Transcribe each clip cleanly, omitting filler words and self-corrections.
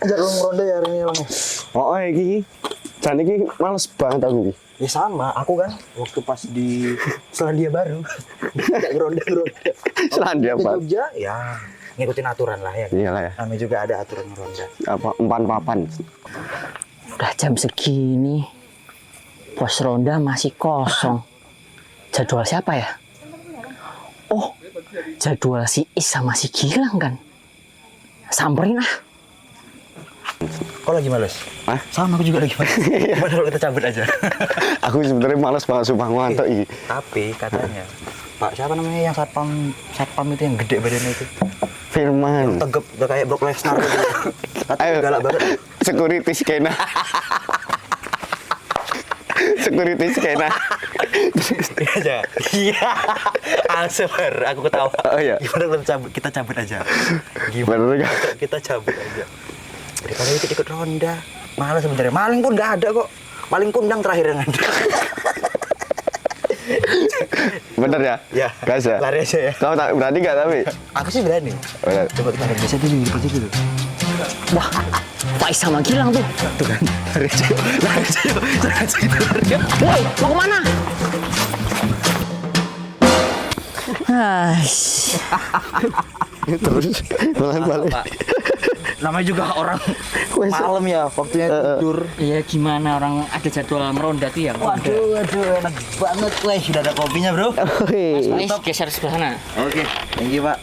Jalur ronde ya hari ini Bang. Oh, iki. Jan iki males banget aku iki. Ya sama, aku kan waktu pas di Selandia Baru. Enggak ngeronda-ngeronda. Selandia Ke Baru. Jogja ya ngikutin aturan lah ya. Iyalah ya. Namanya juga ada aturan ngeronda. Apa umpan papan. Udah jam segini, pos ronda masih kosong. Jadwal siapa ya? Oh, jadwal si Is sama si Gilang kan? Samperin ah. Kau lagi males? Hah? Sama aku juga lagi males. Gimana kalau kita cabut aja? Aku sebenarnya males banget sumpah ngantuk iki. Tapi katanya Pak siapa namanya yang satpam itu yang gede badannya itu? Firman. Tegep udah kayak Brock Lesnar gitu. Katanya Ayo. galak banget. Security skena. Security skena. Iya aja. Iya. Alsebar, aku ketawa. Oh iya. Gimana kalau kita cabut aja? Bener Gimana? kan? Kita cabut aja. Daripada ikut ronda. Malah sebenarnya maling pun nggak ada kok. Paling kundang terakhir yang ada. Bener ya? Ya. Gas ya? Lari aja ya. Kau tak berani gak tapi? Aku sih berani. Bener. Coba kita lihat biasa dulu di depan situ. Wah, Faiz sama Gilang tuh. Tuh kan. Lari aja yuk. Lari aja yuk. Lari aja yuk. Lari aja yuk. Woi, mau kemana? Aish. Terus balik. Namanya juga orang malam ya, waktunya tidur. Iya gimana orang ada jadwal ngeronda tuh ya. Waduh, enak banget. Wih, sudah ada kopinya, Bro. Faiz geser sebelah sana. Oke, thank you, Pak.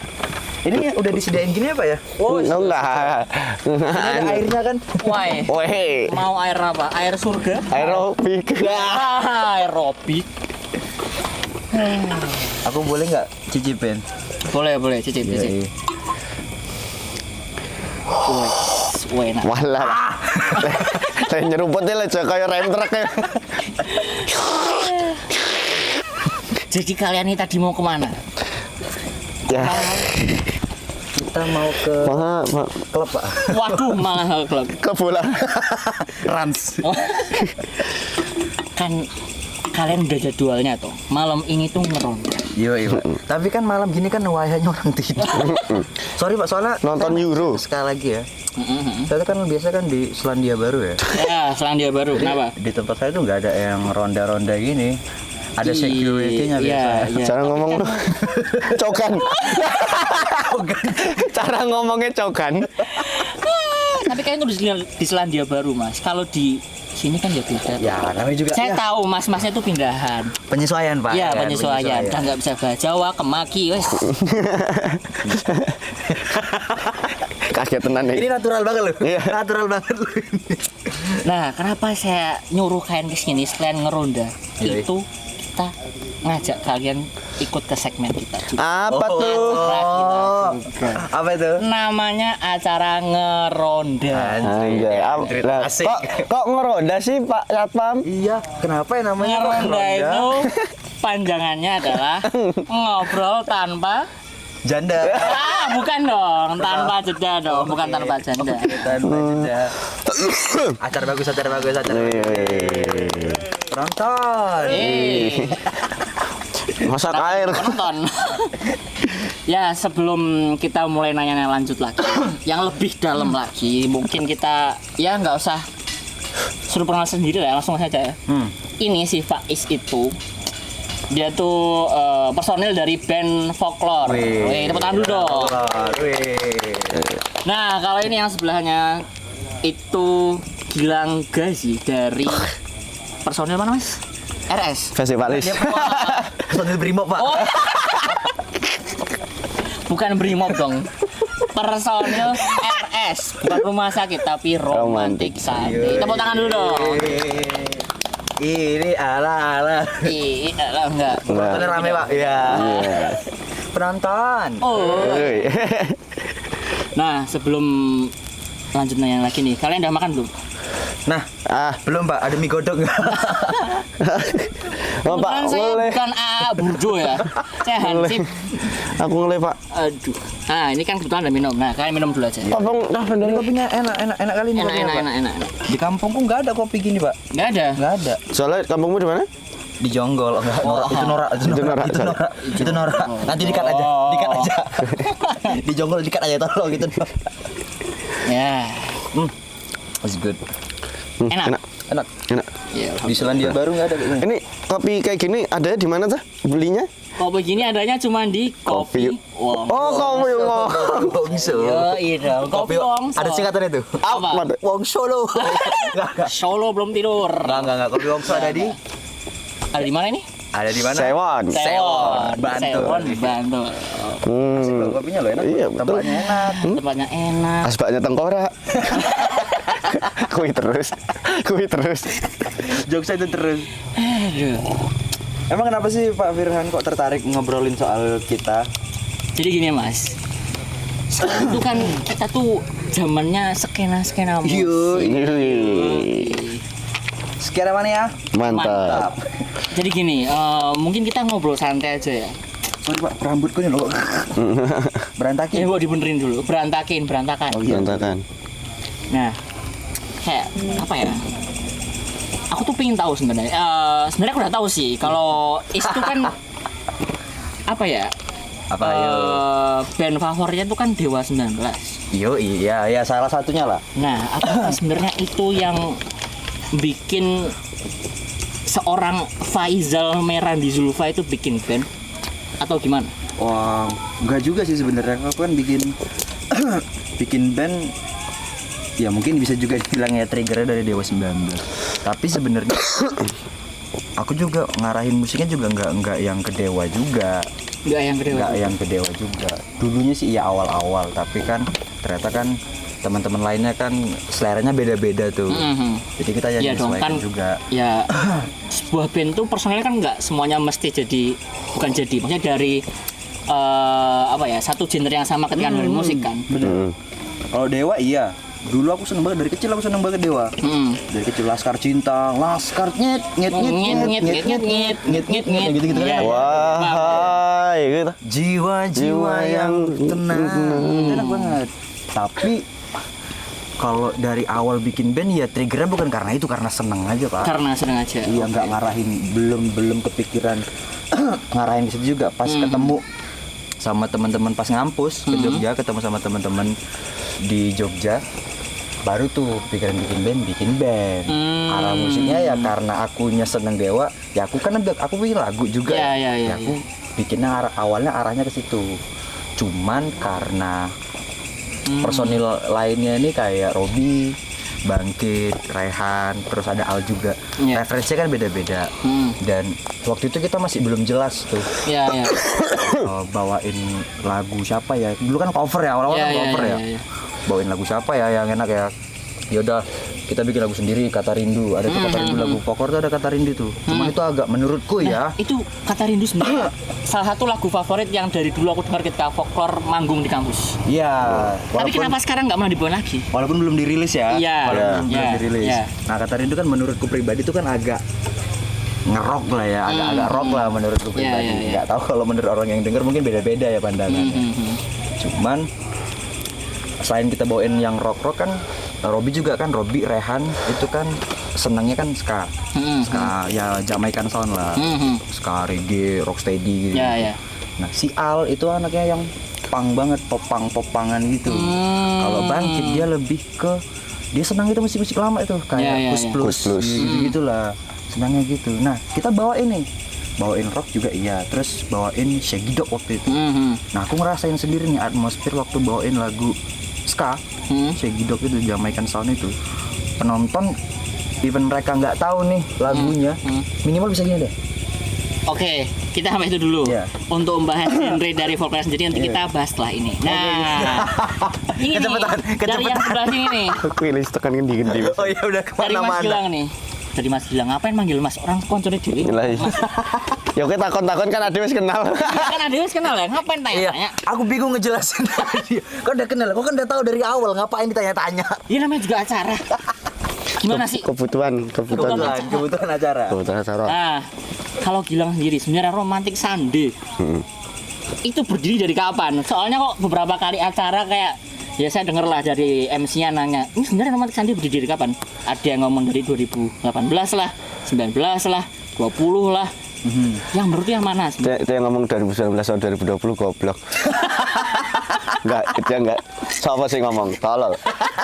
Ini udah disediain gini apa ya? Oh, enggak. Ada airnya kan? Woi, Weh, mau air apa? Air surga? aerobik. Aerobik. Aku boleh nggak cicipin? Boleh, cicip. Iya. Woi, enak. Walah. Saya nyeruputnya lah kayak rem truk ya. Jadi kalian ini tadi mau kemana? Ya. Kita mau ke Pak. klub, Pak. Waduh, malah klub. Ke bola. Rans. Kan kalian udah jadwalnya tuh. Malam ini tuh ngeronda. Iya. Tapi kan malam gini kan wayahnya orang tidur. Sorry, Pak, soalnya Nonton Euro. sekali lagi ya. Saya kan biasa kan di Selandia Baru ya. Ya, Selandia Baru. Kenapa? Di tempat saya tuh nggak ada yang ronda-ronda gini. Ada security-nya biasa. Iya. Cara ngomong lu. Cokan. Cara ngomongnya cokan. Tapi kayaknya tuh di Selandia Baru, Mas. Kalau di sini kan ya beda. Ya, namanya juga Saya ya, tahu mas-masnya tuh pindahan. penyesuaian, Pak. Iya, Ya, penyesuaian. Udah nggak bisa bahasa Jawa, kemaki, wes. Kaget tenan Ini nih. natural banget loh. Iya. Natural banget loh ini. Nah, kenapa saya nyuruh kalian ke sini sekalian ngeronda? Iya. Itu kita ngajak kalian ikut ke segmen kita juga. Apa tuh? Oh, apa itu? Namanya acara ngeronda. Anjay, lah, Asik. kok ngeronda sih Pak Satpam? Iya, kenapa ya namanya Ngeronda itu panjangannya adalah ngobrol tanpa janda. bukan dong, tanpa jeda dong, bukan tanpa janda. Tanpa jeda. Acara bagus. Penonton. Masak air. Penonton. Ya, sebelum kita mulai nanya-nanya lanjut lagi, yang lebih dalam lagi, mungkin kita ya nggak usah suruh perkenalan sendiri lah, langsung saja ya. Ini si Faiz itu dia tuh personil dari band folklore. Wih, tepuk tangan dulu dong. Nah, kalau ini yang sebelahnya itu Gilang Gazi dari personil mana, Mas? RS. Festivalis. Personil Brimob, Pak. Oh. Bukan Brimob dong. Personil RS, bukan rumah sakit tapi romantik sate. Tepuk tangan dulu dong. Ini ala. Iya, enggak. Penontonnya rame, Pak. Iya. Penonton. Oh. Woi. Nah, sebelum lanjut nanya lagi nih, kalian udah makan belum? Nah, belum, Pak. Ada mie godok nggak? Oh, Pak, Kebetulan saya boleh. bukan burjo ya. Saya hansip. Aku ngelih, Pak. Aduh. Nah, ini kan kebetulan ada minum. Nah, kalian minum dulu aja. Tolong, dah Ini bener. kopinya enak kali ini kopinya, Pak. Enak. Di kampungku nggak ada kopi gini, Pak. Nggak ada. Nggak ada. Soalnya kampungmu di mana? Di Jonggol. Enggak, Norak. Itu Norak. Itu Norak. Nanti dikat aja. Di Jonggol dikat aja tolong gitu. Ya. It's good. Enak. Enak. Enak. Iya. Di Selandia Baru nggak ada kayak gini. Ini kopi kayak gini ada di mana tuh belinya? Kopi gini adanya cuma di Kopi Wong. Oh, kopi Wong. Wongso. Yo, iya. Kopi Wong. Ada singkatannya tuh. Apa? Wong Solo. Solo belum tidur. Enggak. Kopi Wongso ada di Mana ini? ada di mana? Sewon. Bantul. Sewon, Bantul. Kopinya lo enak. Iya, betul. Tempatnya enak. Tempatnya enak. Asbaknya tengkorak. Kui terus. Jokes itu terus. Aduh. Emang kenapa sih Pak Firhan kok tertarik ngobrolin soal kita? Jadi gini Mas. Sekarang itu kan kita tuh zamannya skena musik. Sekian mana ya? Mantap. Jadi gini, mungkin kita ngobrol santai aja ya. Sorry Pak, rambutku ini loh. Berantakin. Gua dibenerin dulu. Berantakan. Oh iya. Berantakan. Nah, kayak apa ya? Aku tuh pengen tahu sebenarnya. Sebenarnya aku udah tahu sih kalau itu kan apa ya? Apa ya? Band favoritnya tuh kan Dewa 19. Iya, salah satunya lah. Nah, apa sebenarnya itu yang bikin seorang Faizal Merandi Zulfa itu bikin band atau gimana? Wah, enggak juga sih sebenarnya. Aku kan bikin band ya mungkin bisa juga dibilang ya triggernya dari Dewa 19. Tapi sebenarnya aku juga ngarahin musiknya juga enggak yang ke Dewa juga. Enggak yang ke Dewa juga. Dulunya sih ya awal-awal, tapi kan ternyata kan teman-teman lainnya kan seleranya beda-beda tuh. Jadi kita ya dong, menyesuaikan kan, juga. Ya sebuah band tuh personalnya kan nggak semuanya mesti maksudnya dari apa ya, satu genre yang sama ketika dari musik kan. Bener. Kalau Dewa iya. Dulu aku seneng banget, dari kecil aku seneng banget Dewa. Dari kecil Laskar Cinta, Laskar nyet gitu-gitu kan. Iya. Wah, gitu. Jiwa-jiwa yang tenang. Itu enak banget. Tapi kalau dari awal bikin band ya triggernya bukan karena itu, karena seneng aja Pak. Karena seneng aja. Iya, nggak ngarahin, belum kepikiran ngarahin ke situ juga. Pas ketemu sama teman-teman pas ngampus ke Jogja, ketemu sama teman-teman di Jogja, baru tuh pikiran bikin band. Arah musiknya ya karena akunya seneng Dewa, ya aku kan aku bikin lagu juga. Ya, Aku bikinnya awalnya arahnya ke situ. Cuman karena personil lainnya ini kayak Robi, Bangkit, Rehan, terus ada Al juga. Referensinya kan beda-beda. Dan waktu itu kita masih belum jelas tuh. Iya. Bawain lagu siapa ya? Dulu kan cover ya, awal-awal kan cover ya. Bawain lagu siapa ya yang enak ya? Yaudah, kita bikin lagu sendiri, Kata Rindu. Ada tuh Kata Rindu, lagu pokok tuh ada Kata Rindu tuh. Cuman itu agak menurutku ya. Itu Kata Rindu sebenarnya salah satu lagu favorit yang dari dulu aku dengar ketika folklore manggung di kampus. Iya. Tapi kenapa sekarang nggak pernah dibawa lagi? Walaupun belum dirilis ya. Iya. Walaupun belum dirilis. Iya. Nah, Kata Rindu kan menurutku pribadi tuh kan agak ngerok lah ya, agak rock lah menurutku pribadi. Nggak tahu kalau menurut orang yang denger mungkin beda-beda ya pandangannya. Cuman selain kita bawain yang rock kan Robi juga kan, Rehan itu kan senangnya kan ska ya Jamaican sound lah, ska reggae, rocksteady gitu. Nah si Al itu anaknya yang punk banget, popangan gitu. Kalau Bangkit dia lebih ke, dia senang itu musik lama itu kayak Kus Plus gitu lah, senangnya gitu. Nah kita bawain rock juga iya, terus bawain Shaggy Dog waktu itu. Nah aku ngerasain sendiri nih atmosfer waktu bawain lagu ska, Shaggy Dog itu Jamaican sound itu, penonton even mereka nggak tahu nih lagunya, minimal bisa gini deh. Oke, kita sampai itu dulu. Untuk membahas genre dari folklore sendiri nanti kita bahas setelah ini. Nah, ini kecepatan. Dari yang sebelah sini nih. Aku ini tekan gede-gede. Oh ya udah Dari Mas Gilang nih. Dari Mas Gilang, ngapain manggil Mas? Orang koncone dhewe. Ya oke, takon-takon kan Ade wis kenal. Kan Ade wis kenal ya, ngapain tanya-tanya? Aku bingung ngejelasin tadi. Kau udah kenal, kau kan udah tahu dari awal, ngapain ditanya-tanya? Iya namanya juga acara. Gimana sih? Kebutuhan acara. Nah, kalau Gilang sendiri sebenarnya romantik Sande itu berdiri dari kapan? Soalnya kok beberapa kali acara kayak ya saya denger lah dari MC-nya nanya, ini sebenarnya romantik Sande berdiri dari kapan? Ada yang ngomong dari 2018 lah, 19 lah, 20 lah. Yang menurut yang mana? Itu yang ngomong 2019 atau 2020 goblok. Enggak, dia enggak. Siapa sih ngomong? Tolol.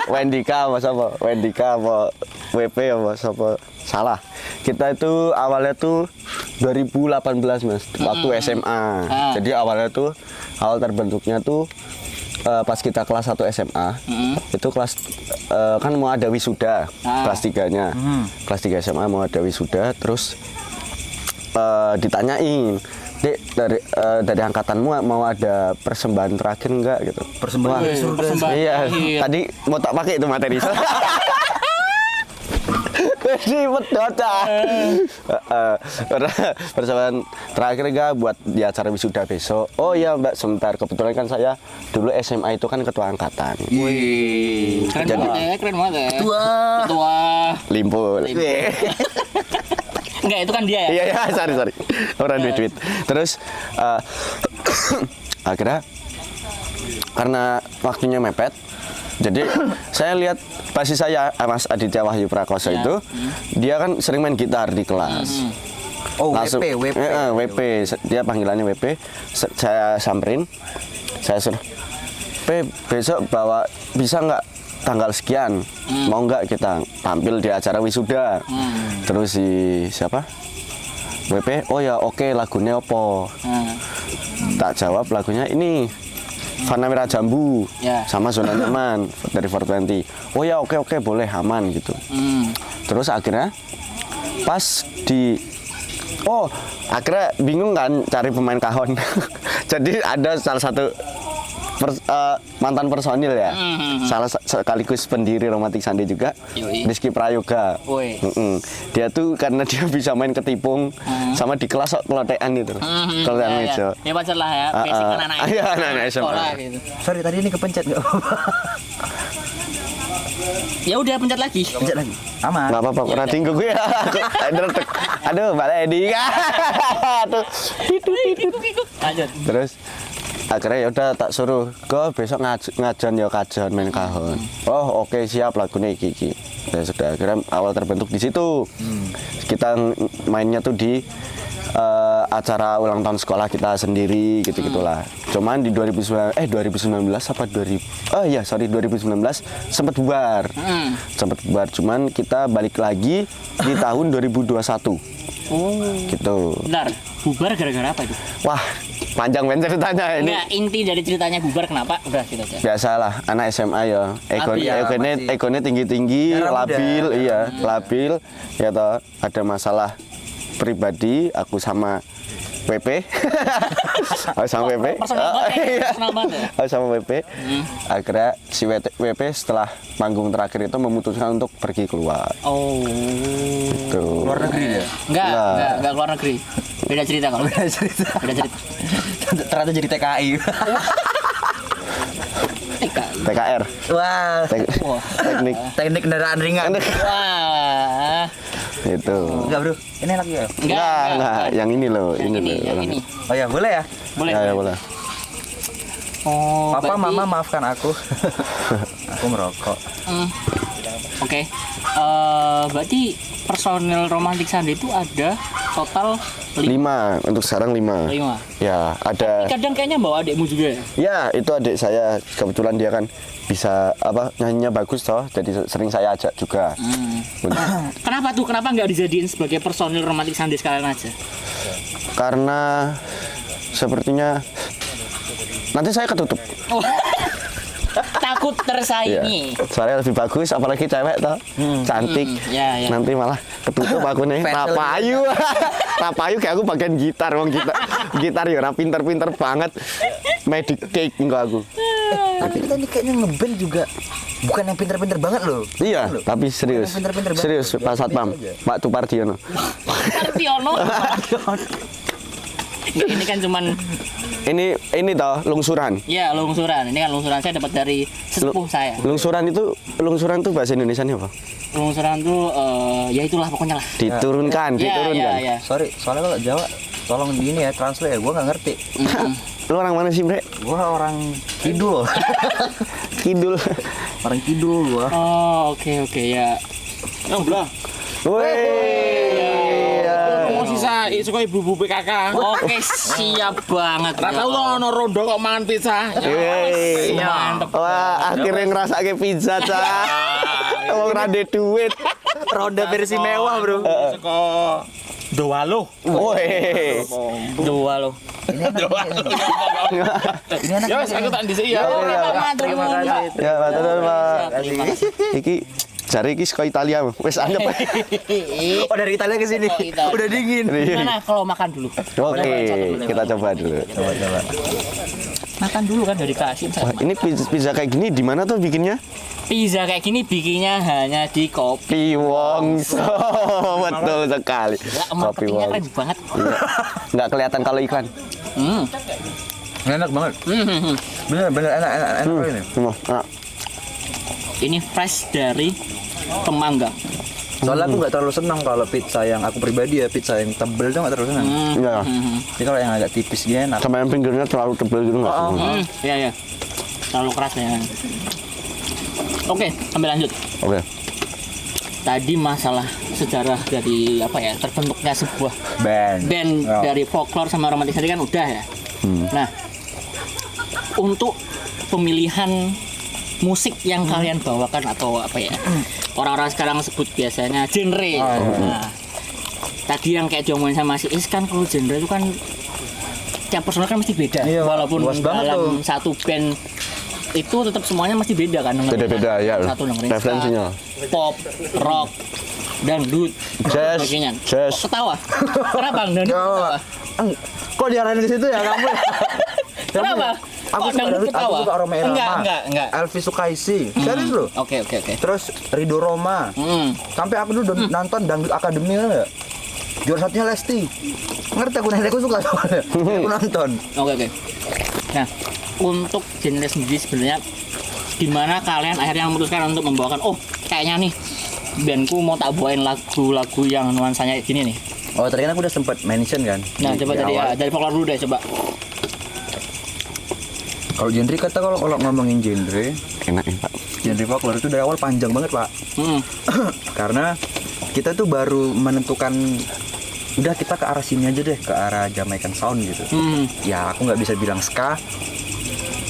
Wendika apa siapa? Wendika apa WP apa siapa? Salah. Kita itu awalnya tuh 2018 Mas, waktu SMA. Jadi awalnya tuh awal terbentuknya tuh pas kita kelas 1 SMA. Itu kelas kan mau ada wisuda kelas 3-nya. Kelas 3 SMA mau ada wisuda, terus ditanyain, Dek, dari angkatanmu mau ada persembahan terakhir enggak gitu. Persembahan dari surga. Iya, tadi mau tak pakai itu materi. Ribet dota. Persembahan terakhir enggak buat di acara wisuda besok. Oh iya Mbak, sebentar. Kebetulan kan saya dulu SMA itu kan ketua angkatan. Wih. Keren banget ya. Ketua. Limpul. Enggak, itu kan dia ya. Iya, sorry. Orang duit. Terus akhirnya karena waktunya mepet, jadi saya lihat pasti saya Mas Aditya Wahyu Prakoso itu dia kan sering main gitar di kelas. Oh, Langsung, WP. Dia panggilannya WP. Saya samperin, saya suruh, besok bawa bisa nggak tanggal sekian, mau nggak kita tampil di acara wisuda. Terus si siapa? WP, oh ya oke, lagunya apa? Tak jawab, lagunya ini Fana Merah Jambu sama Zona Nyaman dari 420. Oh ya oke boleh, aman gitu. Terus akhirnya pas akhirnya bingung kan cari pemain kahon. Jadi ada salah satu mantan personil ya, salah sekaligus pendiri Romantik Sandi juga, Rizky Prayoga. Dia tuh karena dia bisa main ketipung sama di kelas kelotekan itu, kelotekan meja. Ya wajar lah ya, basic kan anak iya, anak SMA. Gitu. Sorry, tadi ini kepencet nggak apa-apa. Ya udah pencet lagi. Pencet lagi. Aman. Nggak apa-apa, pernah tinggal gue. Aduh, Mbak Lady. Aduh. Lanjut. Terus akhirnya ya udah tak suruh, "Go besok ngajon ya kajon main kahon." Oh, oke, siap, lagunya iki. Ya sudah, akhirnya awal terbentuk di situ. Kita mainnya tuh di acara ulang tahun sekolah kita sendiri gitu-gitulah. Cuman di 2019 apa 2019 sempat bubar. Cuman kita balik lagi di tahun 2021. Gitu. Bentar, bubar gara-gara apa itu? Wah, panjang banget ceritanya ini. Enggak, inti dari ceritanya bubar kenapa? Udah gitu aja. Biasalah, anak SMA ya. Egonya tinggi-tinggi, labil, labil. Ya toh, ada masalah pribadi aku sama WP. Aku sama WP. Personal banget ya? Aku sama WP. Akhirnya si WP setelah manggung terakhir itu memutuskan untuk pergi keluar. Oh. Gitu. Luar negeri ya? Enggak keluar negeri. Beda cerita kalau. Beda cerita. Ternyata jadi TKI. TKR. Wah. Teknik kendaraan ringan. Wah. Itu. Enggak, Bro. Ini lagi ya? Enggak. Yang ini loh. Yang ini. Oh ya, boleh ya? Boleh. Ya, boleh. Oh, Papa, berarti... Mama, maafkan aku. Aku merokok. Oke. Berarti personil Romantik Sandi itu ada total 5. Untuk sekarang 5. Ya, ada. Kadang kayaknya bawa adikmu juga ya? Ya, itu adik saya. Kebetulan dia kan bisa nyanyinya bagus toh, jadi sering saya ajak juga. Kenapa tuh? Kenapa nggak dijadiin sebagai personil Romantik Sandi sekalian aja? Karena sepertinya nanti saya ketutup. Takut tersaingi. Ya, soalnya lebih bagus, apalagi cewek toh, cantik. Ya. Nanti malah ketutup aku nih. Rapayu. Rapayu kayak aku bagian gitar, gitar ya ora pinter-pinter banget. Magic cake enggak aku. Tapi kita ini kayaknya ngeband juga bukan yang pinter-pinter banget loh. Iya, tapi serius. Serius, Pak Satpam, Pak Tupardiono. Tupardiono. Ini kan cuman ini toh lungsuran. Iya, lungsuran. Ini kan lungsuran saya dapat dari sepuh saya. Lungsuran tuh bahasa Indonesianya apa? Lungsuran tuh ya itulah pokoknya lah. Diturunkan. Ya. Sorry, soalnya kalau Jawa tolong di ini ya translate ya, gua nggak ngerti. Lu orang mana sih, Bre? Gua orang kidul. Kidul. Orang kidul gua. Oh, oke ya. Oh, belah. Woi. Promosi saya. pizza suka ibu-ibu PKK. Oke, siap banget. Ra tau ono rondo kok mangan pizza. Yeay. Mantep. Wah, akhirnya ngerasake pizza, Cak. Wong ra ndek duit. Roda versi mewah, Bro. Suka Dowalo. Woi. Dua lo. Ini enak. Ya wis aku tak dhisik ya. Terima kasih. Ya, matur nuwun, Pak. Terima kasih. Iki jari iki saka Italia. Wis anyep. Oh, dari Italia ke sini. Oh, Italia. Udah dingin. Gimana kalau makan dulu? Oke, kita coba dulu. Coba. Makan dulu kan dari kasih. Wah, ini pizza kayak gini di mana tuh bikinnya? Pizza kayak gini bikinnya hanya di Kopi. Kopi Wongso. Betul sekali. Ya, Kopi marketingnya keren Wongso. banget. Iya. Nggak kelihatan kalau iklan. Hmm. Enak banget. Hmm. Bener enak ini. Semua. Nah, Ini fresh dari Temanggang. Soalnya aku nggak terlalu senang kalau pizza yang aku pribadi ya, pizza yang tebel tuh nggak terlalu senang. iya. Jadi kalau yang agak tipis gini enak. Sama yang pinggirnya terlalu tebal gitu nggak? Iya. Terlalu keras ya. Oke, ambil lanjut. Oke. Tadi masalah sejarah dari apa ya terbentuknya sebuah Band. band Oh. dari folklore sama romantis tadi kan udah ya. Nah, untuk pemilihan musik yang kalian bawakan atau apa ya orang-orang sekarang sebut biasanya genre. Nah, tadi yang kayak diomongin sama si Is kan kalau genre itu kan tiap personal kan mesti beda. Iya, Walaupun luas banget dalam tuh. satu band itu tetap semuanya mesti beda kan. Dengerin Beda-beda, ya. Satu dengerin ska, Referensinya. pop, rock, dangdut, Jazz, sebagainya. jazz. Kok ketawa? Kenapa Bang Dangdut ketawa? Kok diarahin ke situ ya kamu? Kenapa? Aku Kok suka Dangdut David, aku suka Roma Irama. Enggak. Elvi Sukaisi. Serius loh. Oke. Terus Rido Roma. Sampai aku dulu nonton Dangdut Academy ya. Juara satunya Lesti. Ngerti aku nenekku suka soalnya. Aku nonton. Oke. Nah, untuk genre sendiri sebenarnya gimana kalian akhirnya memutuskan untuk membawakan kayaknya nih bandku mau tak bawain lagu-lagu yang nuansanya kayak gini nih. Oh, tadi kan aku udah sempat mention kan. Nah, coba di dari awal. dari folklore dulu deh coba. Kalau genre kata kalau ngomongin genre, Enak ya, Pak. genre folklore itu dari awal panjang banget, Pak. Karena kita tuh baru menentukan udah kita ke arah sini aja deh, ke arah Jamaican Sound gitu. Ya aku nggak bisa bilang ska,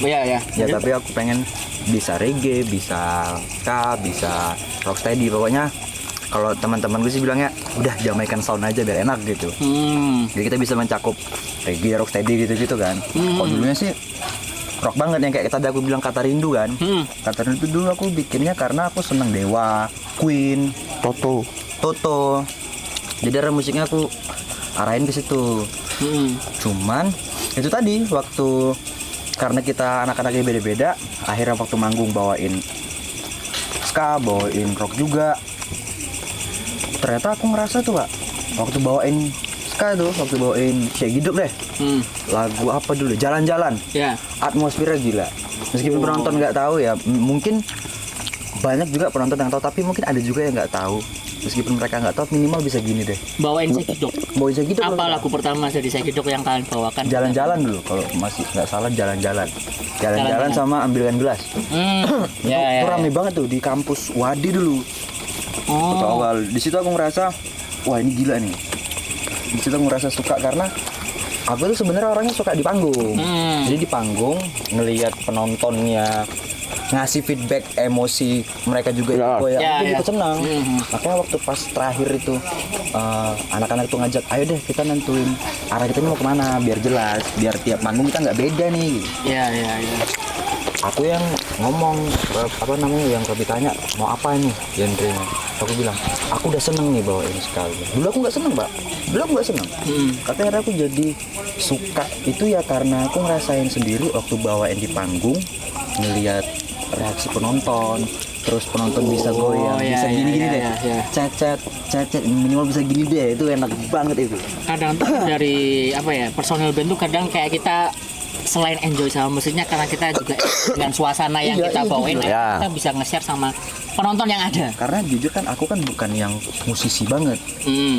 Iya. ya tapi aku pengen bisa reggae, bisa ska, bisa rocksteady. Pokoknya kalau teman-teman gue sih bilangnya udah Jamaican Sound aja biar enak gitu. Jadi kita bisa mencakup reggae, rocksteady gitu-gitu kan. Kalau dulunya sih rock banget yang kayak tadi aku bilang Kata Rindu kan. Kata Rindu itu dulu aku bikinnya karena aku seneng Dewa, Queen, Toto. Jadi arah musiknya aku arahin ke situ. Cuman itu tadi waktu karena kita anak-anaknya beda-beda, akhirnya waktu manggung bawain ska, bawain rock juga. Ternyata aku ngerasa tuh Pak, waktu bawain ska tuh, waktu bawain Syekh Hidup deh. Lagu apa dulu? Jalan-jalan. Ya. Atmosfernya gila. Meskipun penonton nggak tahu ya, mungkin banyak juga penonton yang tahu, tapi mungkin ada juga yang nggak tahu. Meskipun mereka nggak tahu, minimal bisa gini deh. Bawain Sekidok. Bawain Syekh Hidup. Apa lagu pertama dari Sekidok yang kalian bawakan? Jalan-jalan dulu, kalau masih nggak salah jalan-jalan. Jalan-jalan sama ambilkan gelas. Ya. Itu rame banget tuh di kampus Wadi dulu. Waktu awal. Di situ aku ngerasa, wah ini gila nih. Di situ aku ngerasa suka karena aku tuh sebenarnya orangnya suka di panggung. Jadi di panggung ngelihat penontonnya ngasih feedback emosi mereka juga ikut senang. Makanya waktu pas terakhir itu anak-anak tuh ngajak, ayo deh kita nentuin arah kita ini mau kemana biar jelas, biar tiap manggung kita nggak beda nih. Iya. Aku yang ngomong yang kami tanya mau apa nih genrenya. Aku bilang aku udah seneng nih bawain sekali. Dulu aku nggak seneng Pak. Katanya aku jadi suka itu ya karena aku ngerasain sendiri waktu bawain di panggung, ngelihat reaksi penonton, terus penonton bisa goyang, bisa gini-gini deh, cecet minimal bisa gini deh, itu enak banget itu. Kadang tuh dari personil band tuh kadang kayak kita selain enjoy sama musiknya karena kita juga dengan suasana yang kita bawain kita bisa nge-share sama penonton yang ada. Karena jujur kan aku kan bukan yang musisi banget,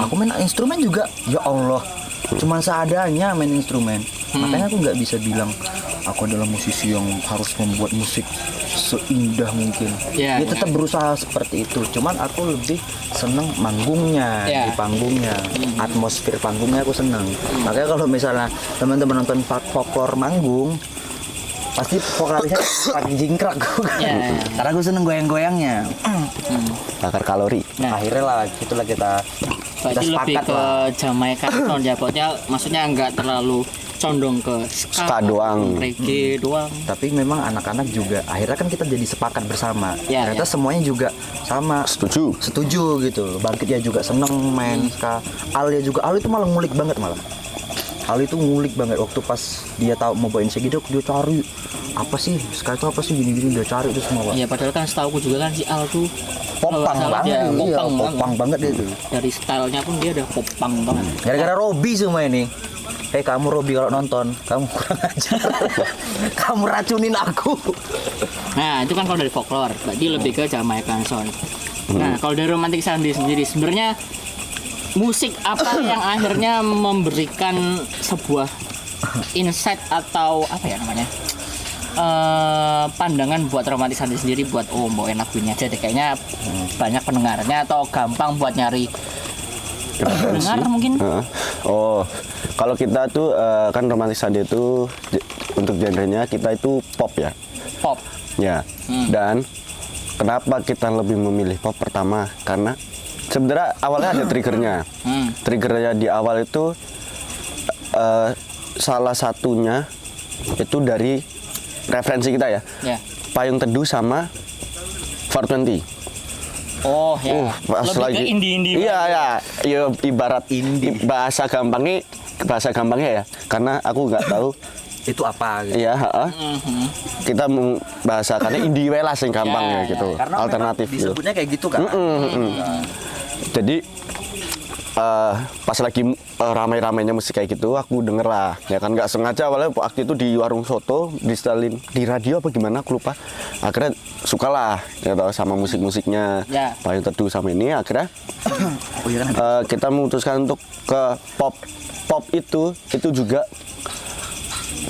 aku main instrumen juga ya Allah cuman seadanya main instrumen. Makanya aku nggak bisa bilang aku adalah musisi yang harus membuat musik seindah mungkin. Iya, Dia tetap berusaha seperti itu. Cuman aku lebih seneng manggungnya, Iya. di panggungnya, atmosfer panggungnya aku seneng. Makanya kalau misalnya teman-teman nonton folklore manggung, pasti vokalisnya pakai jingkrak. Iya. Karena aku seneng goyang-goyangnya. Bakar kalori. Nah. Akhirnya lah gitulah kita Berarti lebih sepakat ke lah. Jamaica sound ya, pokoknya maksudnya nggak terlalu condong ke Ska doang. reggae doang. Tapi memang anak-anak juga akhirnya kan kita jadi sepakat bersama. Ya, Ternyata ya. semuanya juga sama Setuju. gitu loh. Bangkit ya juga seneng main ska. Al ya juga, Al itu malah ngulik banget malah. Al itu ngulik banget waktu pas dia tahu mau bawain segidok, dia cari apa sih ska itu, apa sih gini-gini, dia cari itu semua, Pak. Iya, padahal kan setauku juga kan si Al tuh kalau Popang nggak salah banget, dia iya, popang banget. popang banget dia tuh. Dari stylenya pun dia udah popang banget. Gara-gara Robi semua ini. Kamu Robi kalau nonton, kamu kurang ajar. Kamu racunin aku. Nah, itu kan kalau dari folklore, berarti lebih ke Jamaican sound. Nah, kalau dari romantic sound sendiri sebenarnya musik apa yang akhirnya memberikan sebuah insight atau apa ya namanya? Pandangan buat romantic sound sendiri buat mau enak bunyi aja deh, kayaknya banyak pendengarnya atau gampang buat nyari pendengar mungkin. Oh, kalau kita tuh kan romantic sandi itu untuk genrenya kita itu pop ya. Pop. Ya. Dan kenapa kita lebih memilih pop pertama? Karena sebenarnya awalnya ada triggernya. Triggernya di awal itu salah satunya itu dari referensi kita ya. Ya. Payung Teduh sama 420. Oh ya. Pas Lebih lagi ke indie-indie. Iya ya, ya ibarat Indie. bahasa gampangnya ya. Karena aku nggak tahu. Itu apa gitu. Iya, kita membahasakannya indie welas yang gampang Ya, ya, gitu. Karena Alternatif memang gitu. disebutnya kayak gitu kan. Jadi pas lagi ramai-ramainya musik kayak gitu, aku denger lah. Ya kan nggak sengaja awalnya waktu itu di warung soto, di setelin di radio apa gimana, aku lupa. Akhirnya sukalah ya tau, sama musik-musiknya. Ya. Payung Teduh sama ini akhirnya Oh iya kan. kita memutuskan untuk ke pop. Pop itu juga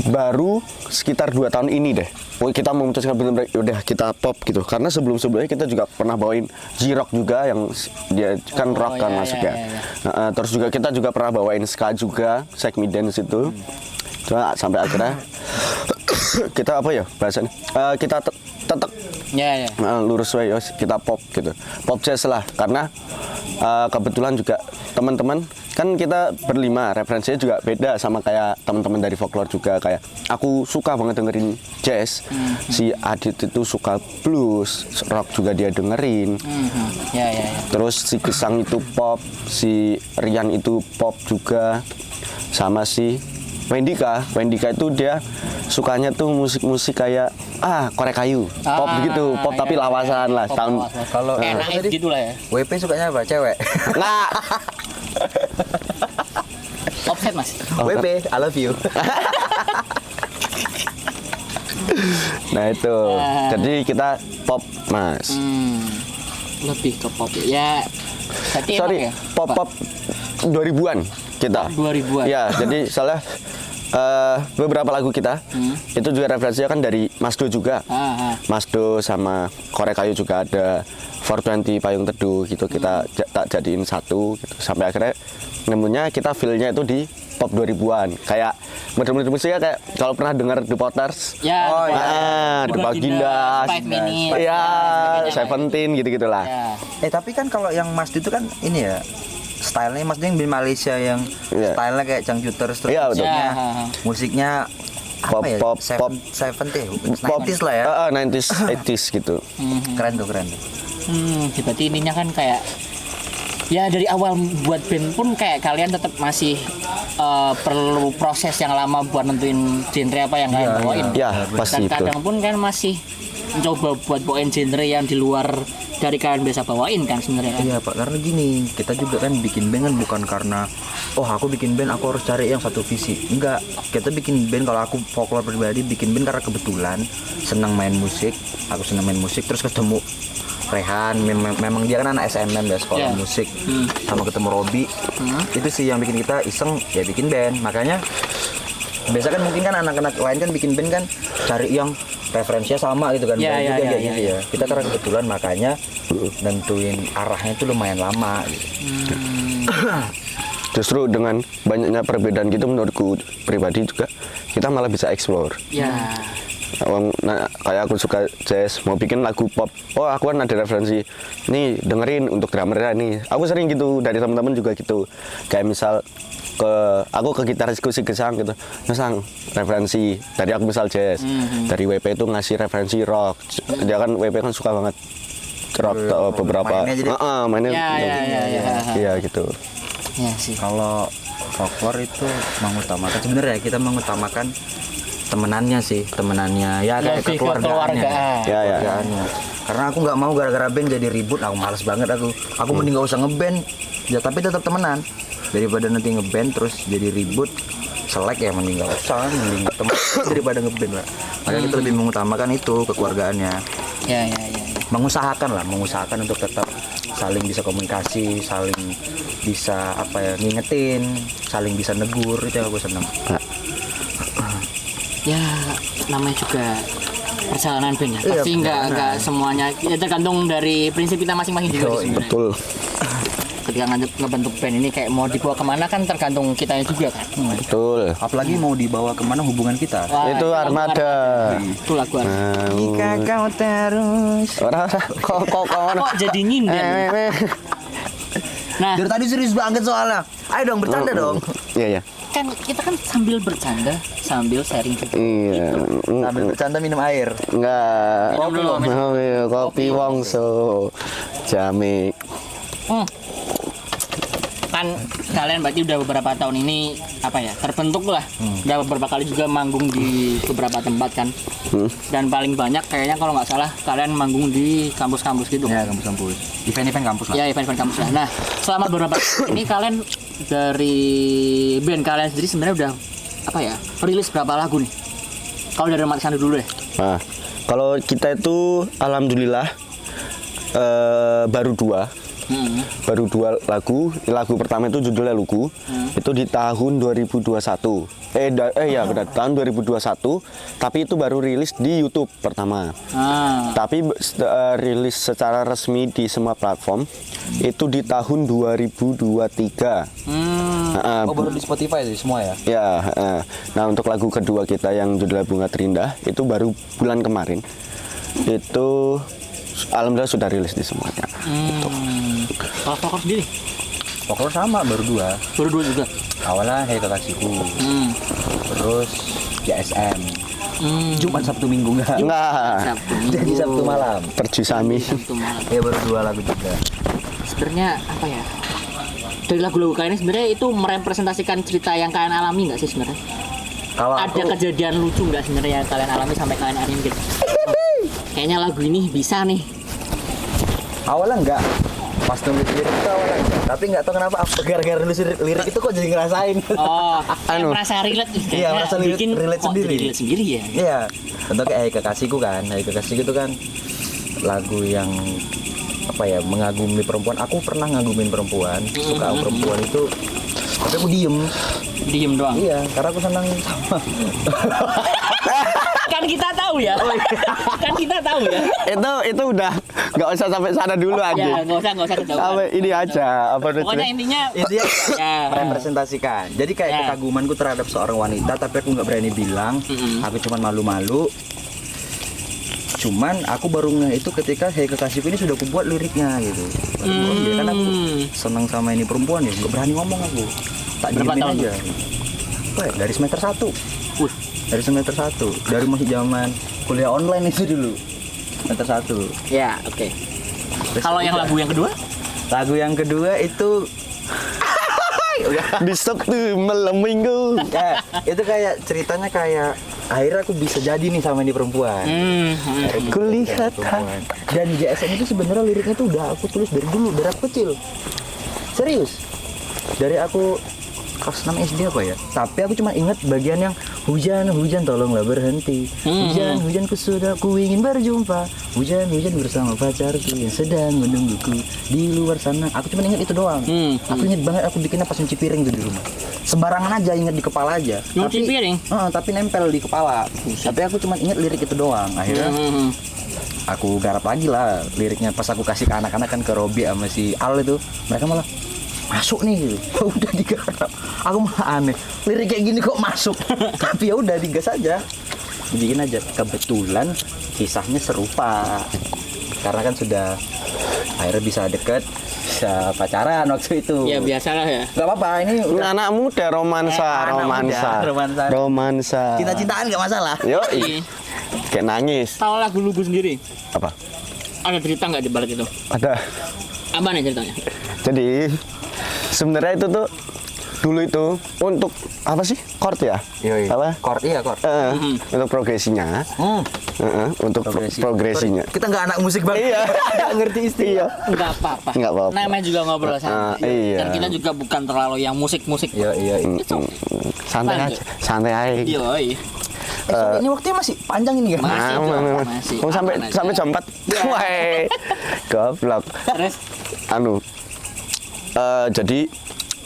baru sekitar 2 tahun ini deh. Kita memutuskan benar-benar udah kita pop gitu. Karena sebelum-sebelumnya kita juga pernah bawain J-rock juga yang dia kan rock kan iya, masuknya. iya. Terus juga kita juga pernah bawain ska juga, Shake Me Dance itu. Cuma sampai akhirnya kita apa ya bahasanya? Kita tetap Ya, ya. lurus wae kita pop gitu. Pop jazz lah karena kebetulan juga teman-teman kan kita berlima referensinya juga beda sama kayak teman-teman dari folklore juga. Kayak aku suka banget dengerin jazz, si Adit itu suka blues, rock juga dia dengerin. Ya, ya, ya. Terus si Gesang itu pop, si Rian itu pop juga, sama si Wendika itu dia sukanya tuh musik-musik kayak korek kayu, pop gitu, pop iya, tapi iya, lawasan iya. lah. Pop Tahun lawas. Kalau Kayak naik gitu lah ya. WP sukanya apa? Cewek. nggak. Offset mas. WP, I love you. Nah itu, jadi kita pop mas. Lebih ke pop ya. Berarti Sorry, emang ya? pop 2000-an kita. 2000-an. Ya, jadi salah beberapa lagu kita itu juga referensinya kan dari Masdo juga. Masdo sama Korek Kayu juga ada, 420 Payung Teduh gitu kita tak jadiin satu gitu. Sampai akhirnya nemunya kita feel-nya itu di pop 2000-an. Kayak model-model musiknya kayak kalau pernah dengar The Potters. Ya, Oh, The iya. Potters. The Bagindas. 5 Minutes. Iya, dan sebagainya. Seventeen gitu-gitulah. Ya. Tapi kan kalau yang Mas itu kan ini ya, stylenya Mas yang di Malaysia yang Iya. stylenya kayak Cangcuters, terus Iya, betul. musiknya, Ya. musiknya apa Pop, ya? pop, pop. 70s, 90s lah ya. 90s, 80s gitu. Keren tuh, keren tuh. Berarti ininya kan kayak ya dari awal buat band pun kayak kalian tetap masih perlu proses yang lama buat nentuin genre apa yang kalian bawain. Ya, pasti Dan itu. kadang pun kan masih mencoba buat bawain genre yang di luar dari kalian biasa bawain kan sebenarnya kan. Iya Pak, karena gini, kita juga kan bikin band kan bukan karena aku bikin band aku harus cari yang satu visi. Enggak, kita bikin band, kalau aku folklore pribadi bikin band karena kebetulan senang main musik. Aku senang main musik, terus ketemu Rehan, memang dia kan anak SNM ya, sekolah Iya. musik, sama ketemu Robi. Itu sih yang bikin kita iseng ya bikin band. Makanya Biasa kan mungkin kan anak-anak lain kan bikin band kan cari yang referensinya sama gitu kan. Iya, Banyak iya, juga iya, kayak iya, gitu ya. Kita karena kebetulan makanya nentuin arahnya itu lumayan lama gitu. Justru dengan banyaknya perbedaan gitu menurutku pribadi juga kita malah bisa explore. Ya. Nah, kayak aku suka jazz, mau bikin lagu pop. Oh, aku kan ada referensi. Nih, dengerin untuk drummernya nih. Aku sering gitu dari teman-teman juga gitu. Kayak misal aku ke gitarisku si Gesang gitu. Gesang referensi dari aku misal jazz. Dari WP itu ngasih referensi rock. Dia kan WP kan suka banget rock beberapa. Mainnya jadi- mainnya. Iya gitu. Ya sih. Kalau folklore itu mengutamakan sebenarnya kita mengutamakan temenannya sih, temenannya ya kayak Lebih ke kekeluargaannya. keluargaan. Ya, ya. Kekeluargaannya. Karena aku nggak mau gara-gara band jadi ribut, aku males banget aku. Aku mending nggak usah ngeband, ya tapi tetap temenan. Daripada nanti ngeband terus jadi ribut, selek ya mending nggak usah, mending temen daripada ngeband lah. Makanya kita lebih mengutamakan itu kekeluargaannya. Ya. Mengusahakan untuk tetap saling bisa komunikasi, saling bisa ngingetin, saling bisa negur, itu yang aku seneng. Ya, namanya juga perjalanan band ya. Iya, Pasti nggak perjalanan. semuanya. Ya tergantung dari prinsip kita masing-masing juga sih sebenarnya. Betul. Ketika ngebentuk band ini kayak mau dibawa kemana kan tergantung kitanya juga kan. Betul. Apalagi mau dibawa kemana hubungan kita. Wah, Itu Armada. Itu lagu Armada. Jika kau terus. Ora kok Kok jadi nyinden? Nah, Dari tadi serius banget soalnya. Ayo dong bercanda dong. Iya, ya. kan kita kan sambil bercanda, sambil sharing juga. Iya. Sambil bercanda minum air. Enggak. Minum dulu, minum. Oh, iya, kopi Wongso. Jamik. Kan kalian berarti udah beberapa tahun ini terbentuk lah. Udah beberapa kali juga manggung di beberapa tempat kan. Dan paling banyak kayaknya kalau nggak salah kalian manggung di kampus-kampus gitu. Ya kampus-kampus. Event-event kampus lah. Ya, event-event kampus lah. Nah, selama beberapa tahun ini kalian dari band kalian sendiri sebenarnya udah rilis berapa lagu nih? Kalau dari Mas Sandu dulu deh. Nah, kalau kita itu alhamdulillah baru dua lagu. Lagu pertama itu judulnya Lugu. Itu di tahun 2021. Benar, tahun 2021. Tapi itu baru rilis di YouTube pertama. Tapi rilis secara resmi di semua platform itu di tahun 2023. Oh baru di Spotify sih semua ya? Ya, nah untuk lagu kedua kita yang judulnya Bunga Terindah itu baru bulan kemarin. Itu alhamdulillah sudah rilis di semuanya. Kalau Folklore sendiri? Folklore sama baru dua. Baru dua juga. Awalnya Hei Kekasihku. Terus JSM. Jumat Sabtu Minggu enggak? Enggak, Jadi Sabtu malam. Perjusami. Sabtu malam. Ya baru dua lagu juga. Sebenarnya dari lagu-lagu kalian ini sebenarnya itu merepresentasikan cerita yang kalian alami nggak sih sebenarnya? Kalau Ada kejadian lucu nggak sebenarnya yang kalian alami sampai kalian hari ini gitu? Kayaknya lagu ini bisa nih. awalnya enggak. Pas nulis lirik itu awalnya enggak. Tapi enggak tahu kenapa gara-gara nulis lirik itu kok jadi ngerasain. Oh, kayak merasa relate. Iya, merasa relate sendiri. Jadi relate sendiri ya. Iya, contoh kayak Hai Kekasihku kan. Hai Kekasihku itu kan lagu yang mengagumi perempuan. Aku pernah ngagumin perempuan, suka perempuan itu, tapi aku diem doang. Iya, karena aku senang sama. Kan kita tahu ya. Kan kita tahu ya. Itu udah nggak usah sampai sana dulu Ya, aja. nggak usah ketahuan. Sampai ini aja Pokoknya intinya Intinya ya. merepresentasikan. Jadi kayak Ya. kekagumanku terhadap seorang wanita, tapi aku nggak berani bilang. Aku cuman malu-malu. Cuman aku baru ngeh itu ketika Hei Kekasihku ini sudah aku buat liriknya gitu. Oh iya kan aku senang sama ini perempuan ya, nggak berani ngomong aku. Tak Berapa diemin tahun aja. Dari semester 1. Wih. Dari semester 1. Dari masih zaman kuliah online itu dulu. Semester 1. Ya, oke. Terus Kalau yang udah. lagu yang kedua? Lagu yang kedua itu di Sabtu malam minggu. ya, itu kayak ceritanya kayak akhirnya aku bisa jadi nih sama ini perempuan. Akhirnya bisa Kulihat jadi perempuan. Dan JSM itu sebenarnya liriknya tuh udah aku tulis dari dulu, dari aku kecil. Serius. Dari aku kelas 6 SD apa ya? Tapi aku cuma ingat bagian yang hujan, hujan tolonglah berhenti. Hujan, hujan ku ingin berjumpa. Hujan, hujan bersama pacarku yang sedang menungguku di luar sana. Aku cuma ingat itu doang. Aku ingat banget aku bikinnya pas nyuci piring tuh di rumah. sembarangan aja inget di kepala aja. Nyuci piring? Tapi nempel di kepala. Tapi aku cuma inget lirik itu doang. Akhirnya aku garap lagi lah liriknya pas aku kasih ke anak-anak kan, ke Robi sama si Al itu. Mereka malah masuk nih gitu. Udah digarap. Aku malah aneh. Lirik kayak gini kok masuk. Tapi ya udah digas aja. Bikin aja. Kebetulan kisahnya serupa. Karena kan sudah akhirnya bisa deket, bisa pacaran waktu itu. Ya biasalah ya. Gak apa-apa, ini udah Anak muda romansa, romansa. cinta-cintaan gak masalah. Yoi. Kayak nangis. Tahu lagu lugu sendiri? Apa? Ada cerita nggak di balik itu? Ada. Apa nih ceritanya? Jadi sebenarnya itu tuh dulu itu untuk apa sih? Chord ya? Yoi. Apa? Chord, iya chord. Untuk progresinya. Untuk progresinya. Kita nggak anak musik banget. Iya. Nggak ngerti istilah. Iya. Enggak apa-apa. Nggak apa-apa. Namanya juga ngobrol santai. Iya. Dan kita juga bukan terlalu yang musik-musik. Iya. Santai Lanjut. aja, santai aja. Yoi. Ini waktunya masih panjang ini kan? Masih, Nah, Cok. mana. Masih. Kamu sampai Aman aja. sampai jam 4. Wah. Goblok. Terus Jadi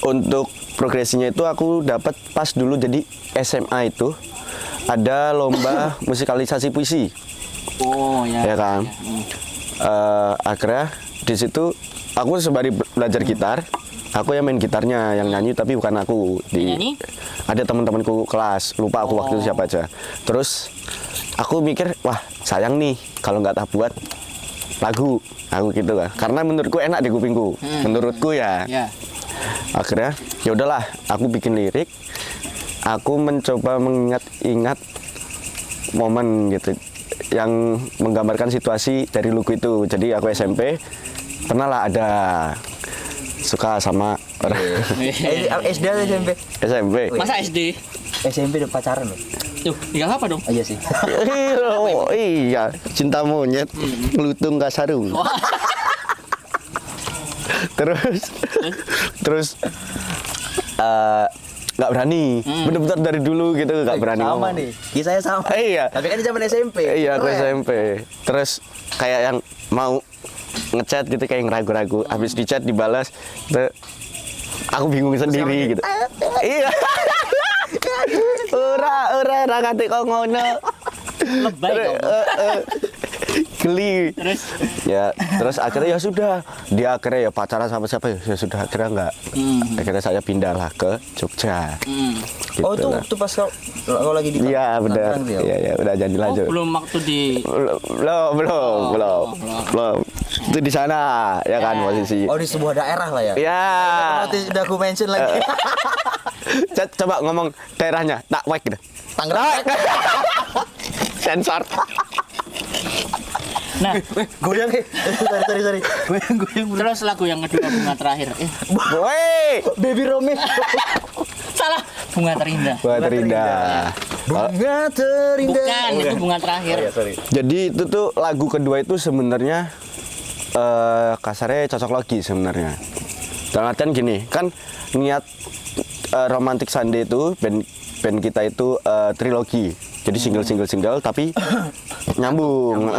untuk progresinya itu aku dapat pas dulu jadi SMA itu ada lomba musikalisasi puisi, ya kan. Akhirnya di situ aku sembari belajar gitar, aku yang main gitarnya, yang nyanyi tapi bukan aku. Nyanyi? Ada teman-temanku kelas, lupa aku waktu itu siapa aja. Terus aku mikir, wah sayang nih kalau nggak tak buat lagu, aku gitu kan. Karena menurutku enak di kupingku, menurutku ya. ya. Akhirnya ya udahlah, aku bikin lirik. Aku mencoba mengingat-ingat momen gitu yang menggambarkan situasi dari lagu itu. Jadi aku SMP pernah lah ada suka sama orang SD atau SMP? SMP. Masa SD? SMP udah pacaran loh. Tuh, nggak apa dong. Oh, iya sih. Iya, cinta monyet lutung kasarung. terus nggak berani, bener-bener dari dulu gitu nggak berani Sama ngomong. nih. Kisahnya sama. Iya. Tapi kan di zaman SMP. Iya, aku Keren. SMP. Terus kayak yang mau ngechat gitu kayak yang ragu-ragu. Habis di chat dibalas, aku bingung sendiri gitu. Iya. Ora kate kok ngono. Lebay kau. Geli. Terus? Ya, terus akhirnya ya sudah. Dia akhirnya ya pacaran sama siapa ya sudah, akhirnya enggak. Akhirnya saya pindahlah ke Jogja. Gitu Oh, itu lah. waktu pas kau lagi di Iya, benar. Tangerang tuh ya? Iya, udah jadi Oh, lanjut. belum waktu di Belum. Itu di sana ya kan posisi. Oh, di sebuah daerah lah ya. Ya. Nanti udah aku mention lagi. Coba ngomong daerahnya, tak wek gitu. Tangerang. Sensor. Nah, Goyang ya. Sorry. Goyang. terus lagu yang kedua Bunga Terakhir. Woi, Baby Romeo. Salah. Bunga Terindah. Bunga Terindah. Bunga terindah. Bukan, itu Bunga Terakhir. Sorry. Jadi itu tuh lagu kedua itu sebenarnya kasarnya cocok logi sebenarnya. Dalam artian gini, kan niat Romantic Sunday itu band kita itu trilogi. Jadi single tapi nyambung,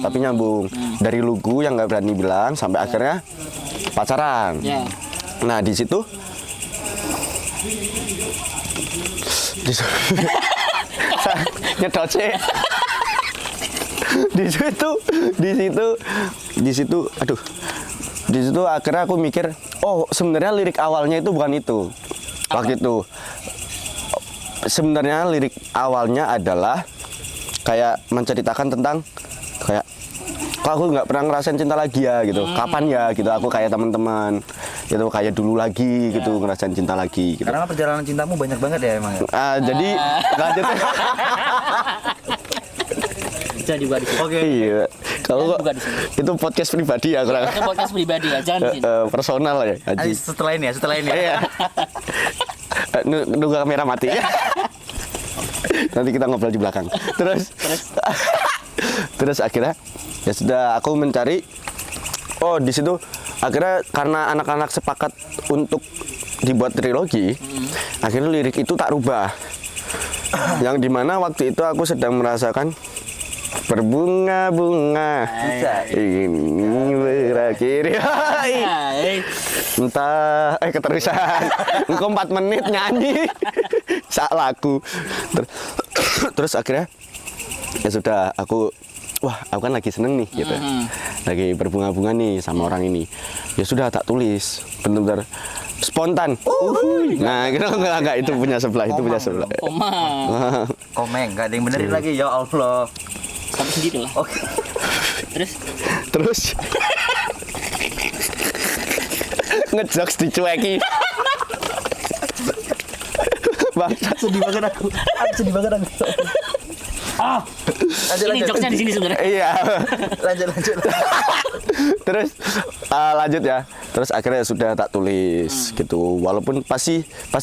tapi nyambung dari lugu yang nggak berani bilang sampai akhirnya pacaran. Ya. Nah di situ nyedot sih. Di situ akhirnya aku mikir, oh sebenarnya lirik awalnya itu bukan itu. Waktu itu sebenarnya lirik awalnya adalah kayak menceritakan tentang kayak kok aku nggak pernah ngerasain cinta lagi ya gitu, kapan ya gitu, aku kayak teman-teman gitu, kayak dulu lagi gitu ngerasain cinta lagi gitu. Karena perjalanan cintamu banyak banget ya emang ya. Jadi lanjut. Bisa juga di sini. Oke. Iya. Kalau Buka di sini. itu podcast pribadi ya kurang. Itu podcast pribadi ya, jangan di sini. Personal ya, Haji. Setelah ini ya. Iya. Nunggu kamera mati. Nanti kita ngobrol di belakang. Terus akhirnya ya sudah aku mencari. Oh di situ akhirnya karena anak-anak sepakat untuk dibuat trilogi, akhirnya lirik itu tak rubah. Yang dimana waktu itu aku sedang merasakan Berbunga-bunga ingin berakhir. Entah keterusan. Engkau 4 menit nyanyi sak lagu. Terus akhirnya ya sudah aku kan lagi seneng nih gitu. Lagi berbunga-bunga nih sama orang ini. Ya sudah tak tulis. Bener-bener spontan. Nah, gitu enggak itu punya sebelah, itu punya sebelah. Komeng, gak ada yang benerin lagi, ya Allah. Kamu sendiri lah. Oke. Terus ngejokes dicueki. Bangsa. Sedih banget aku. Sedih banget aku. ini jokesnya di sini sebenarnya. Iya. Lanjut. Terus lanjut ya. Terus akhirnya sudah tak tulis gitu. Walaupun pas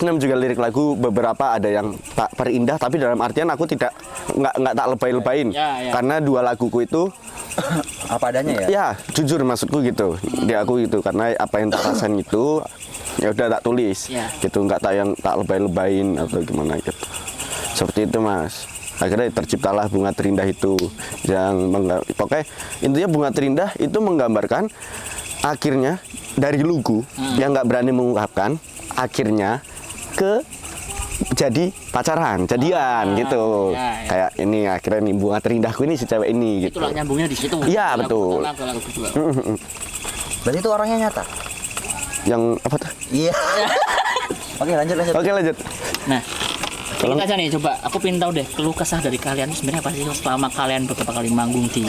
nem juga lirik lagu beberapa ada yang tak perindah, tapi dalam artian aku nggak tak lebay-lebayin. Ya. Karena 2 laguku itu Apa adanya ya? ya jujur maksudku gitu. Di aku gitu karena apa yang tak rasain itu ya udah tak tulis. Ya. Gitu nggak tak lebay-lebayin atau gimana gitu. Seperti itu, Mas. Akhirnya terciptalah Bunga Terindah itu yang pokoknya intinya Bunga Terindah itu menggambarkan akhirnya dari lugu yang nggak berani mengungkapkan akhirnya ke jadi pacaran, jadian gitu. Ya. Kayak ini akhirnya nih Bunga Terindahku ini si cewek ini gitu. itulah nyambungnya di situ. Iya, betul. Lagu kedua. Berarti itu orangnya nyata? Yang apa tuh? Iya. Oke, lanjut. Oke, lanjut. Nah, kita aja nih coba. Aku pengen tahu deh keluh kesah dari kalian itu sebenarnya apa sih selama kalian beberapa kali manggung di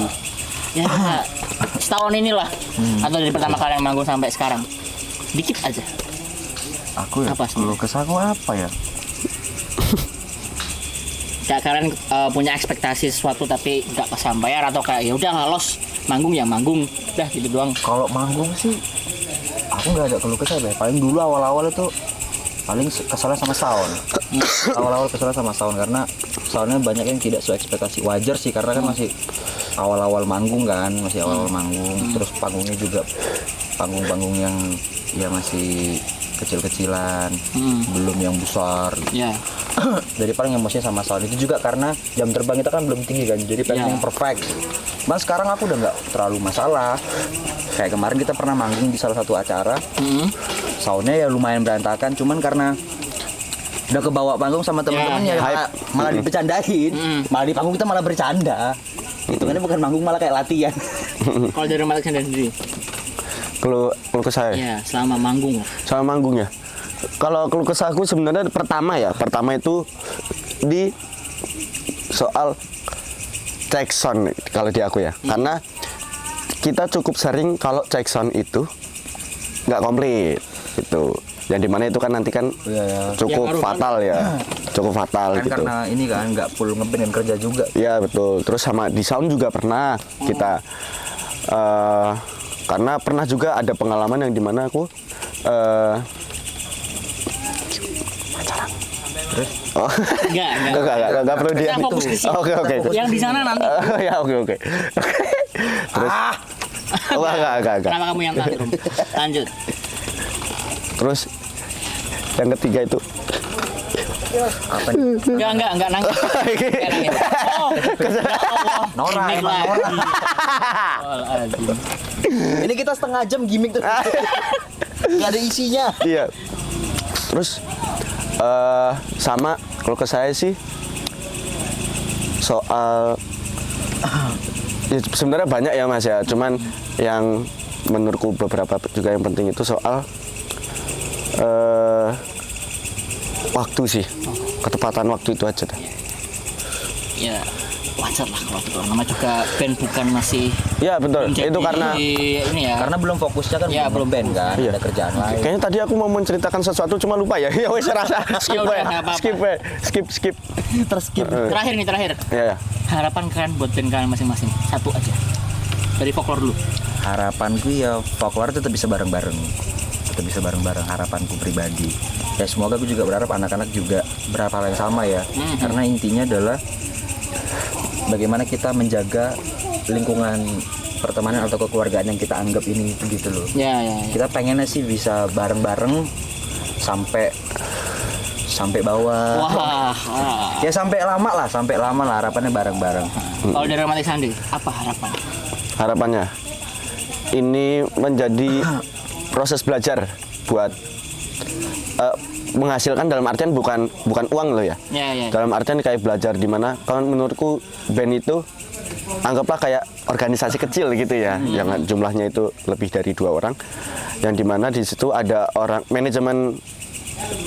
setahun inilah atau dari pertama kalian manggung sampai sekarang. Dikit aja. Aku ya. Apa sih? Keluh kesah aku apa ya? Kayak kalian punya ekspektasi sesuatu tapi nggak kesampaian atau kayak ya udah los manggung ya manggung udah gitu doang. Kalau manggung sih aku nggak ada keluh kesah deh. Paling dulu awal-awal itu paling kesalnya sama sound. Awal-awal kesalnya sama sound karena soundnya banyak yang tidak sesuai ekspektasi. Wajar sih karena kan masih awal-awal manggung kan, masih awal-awal manggung. Terus panggungnya juga panggung-panggung yang ya masih kecil-kecilan, belum yang besar. Ya. Jadi paling emosinya sama sound itu juga karena jam terbang kita kan belum tinggi kan, jadi pengen yang perfect. Mas sekarang aku udah nggak terlalu masalah. Kayak kemarin kita pernah manggung di salah satu acara, soundnya ya lumayan berantakan, cuman karena udah kebawa panggung sama teman-temannya malah dibecandain, malah di panggung kita malah bercanda. Hitungannya bukan manggung malah kayak latihan. Kalau dari Malik sendiri, Keluh kesah ya? ya selama manggung. Sama manggung ya. Kalau keluh kesahku sebenarnya pertama itu di soal cek sound kalau di aku ya. Karena kita cukup sering kalau cek sound itu nggak komplit gitu. Yang dimana itu kan nanti kan cukup Ya, fatal ya. Cukup fatal Kan gitu. karena ini kan nggak full ngeband dan kerja juga. Iya betul. Terus sama di sound juga pernah kita karena pernah juga ada pengalaman yang dimana aku pacaran. Terus Oh. Enggak perlu dia. Kita fokus ke sini. Oke. Yang di sana nanti. Ya oke. Terus enggak. Kenapa kamu yang terakhir? Rum? Lanjut. Terus yang ketiga itu apa nih? Enggak nangis. Enggak nangis. Oh, ya Allah. Nora, Gimik emang lagi. Nora. Astagfirullahaladzim. Ini kita setengah jam gimmick tuh. Gak ada isinya. Iya. Terus sama kalau ke saya sih soal ya sebenarnya banyak ya Mas ya. Cuman yang menurutku beberapa juga yang penting itu soal waktu sih. Ketepatan waktu itu aja deh. Ya wajar lah kalau gitu. Nama juga band bukan masih Iya betul. menjadi Itu karena ini ya. Karena belum fokusnya kan Ya, belum band kan, Iya. ada kerjaan lain. kayaknya tadi aku mau menceritakan sesuatu cuma lupa ya. Ya wes rasa skip udah, ya. nggak apa-apa. Skip. Terskip. Terakhir. Ya. Harapan kalian buat band kalian masing-masing. Satu aja. Dari folklore dulu. Harapanku ya folklore tetap bisa bareng-bareng. Harapanku pribadi. Ya semoga aku juga berharap anak-anak juga berharap hal yang sama ya. Karena intinya adalah bagaimana kita menjaga lingkungan pertemanan atau kekeluargaan yang kita anggap ini gitu loh. Ya. Kita pengennya sih bisa bareng-bareng sampai sampai bawah. Wah. Ya sampai lama lah harapannya bareng-bareng. Kalau dari Romantic Sunday, apa harapan? Harapannya ini menjadi proses belajar buat menghasilkan, dalam artian bukan uang loh ya. Ya. Dalam artian kayak belajar di mana kalau menurutku band itu anggaplah kayak organisasi kecil gitu ya, yang jumlahnya itu lebih dari 2 orang, yang dimana di situ ada orang manajemen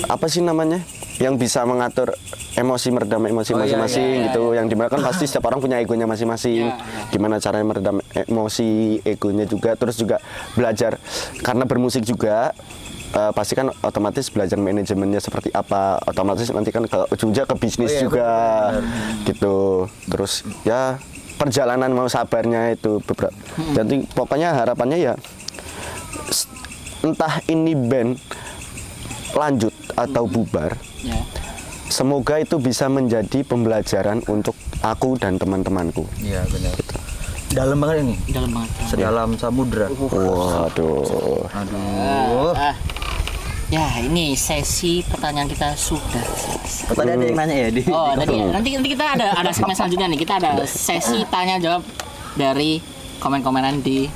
apa sih namanya, yang bisa mengatur emosi, meredam emosi masing-masing gitu, yang dimana kan pasti setiap orang punya egonya masing-masing, gimana caranya meredam emosi egonya juga, terus juga belajar karena bermusik juga. Pasti kan otomatis belajar manajemennya seperti apa, otomatis nanti kan ke ujungnya ke bisnis juga gitu. Terus ya perjalanan mau sabarnya itu beberapa. Jadi pokoknya harapannya ya entah ini band lanjut atau bubar, semoga itu bisa menjadi pembelajaran untuk aku dan teman-temanku. Iya benar. Dalam banget ini. Dalam banget. Sedalam samudra. Waduh. Aduh. Ya, ini sesi pertanyaan kita sudah selesai. Tadi ada yang nanya ya di. Oh, tadi nanti kita ada segmen selanjutnya nih. Kita ada sesi tanya jawab dari komen-komenan di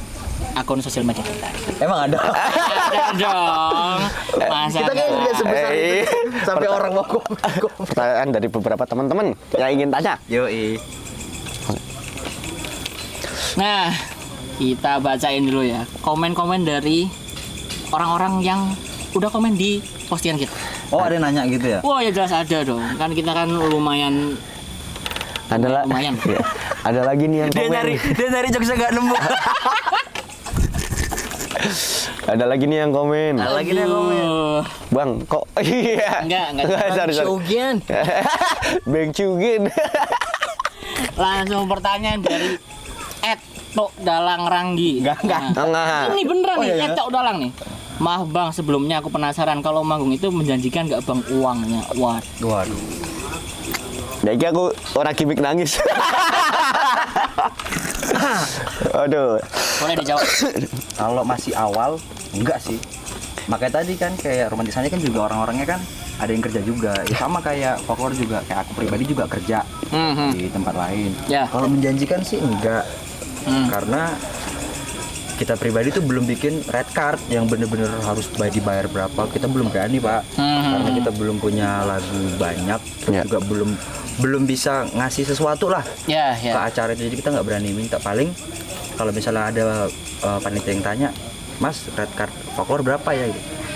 akun sosial media kita. Emang ada. Ada dong. Masa Kita kayak nggak sebesar itu Eh, sampai orang mau Pertanyaan dari beberapa teman-teman yang ingin tanya. Yoi. Nah, kita bacain dulu ya komen-komen dari orang-orang yang udah komen di postingan kita. Oh ada yang nanya gitu ya? Wah ya jelas ada dong. Kan kita kan lumayan. Lumayan. Ya, ada lagi nih yang komen. Dia nyari jokesnya nggak nemu. Ada lagi nih yang komen. Ada lagi nih yang komen. Aduh. Bang, kok iya. Enggak. Sorry. Shogun. Bang Cugin. Langsung pertanyaan dari Tok Dalang Ranggi. Enggak. Enggak. Ini beneran nih, iya. Tok Dalang nih. Maaf bang, sebelumnya aku penasaran kalau manggung itu menjanjikan nggak bang uangnya? Waduh. Jadi aku orang gimmick nangis. Aduh. Boleh dijawab. Kalau masih awal, enggak sih. Makanya tadi kan kayak romantisannya kan juga orang-orangnya kan ada yang kerja juga. Ya sama kayak folklore juga, kayak aku pribadi juga kerja di tempat lain. Ya. Kalau menjanjikan sih enggak. Karena kita pribadi tuh belum bikin red card yang bener-bener harus dibayar berapa, kita belum berani pak. Karena kita belum punya lagu banyak, terus juga belum bisa ngasih sesuatu lah ke acara itu, jadi kita nggak berani minta. Paling kalau misalnya ada panitia yang tanya, mas red card folklore berapa ya,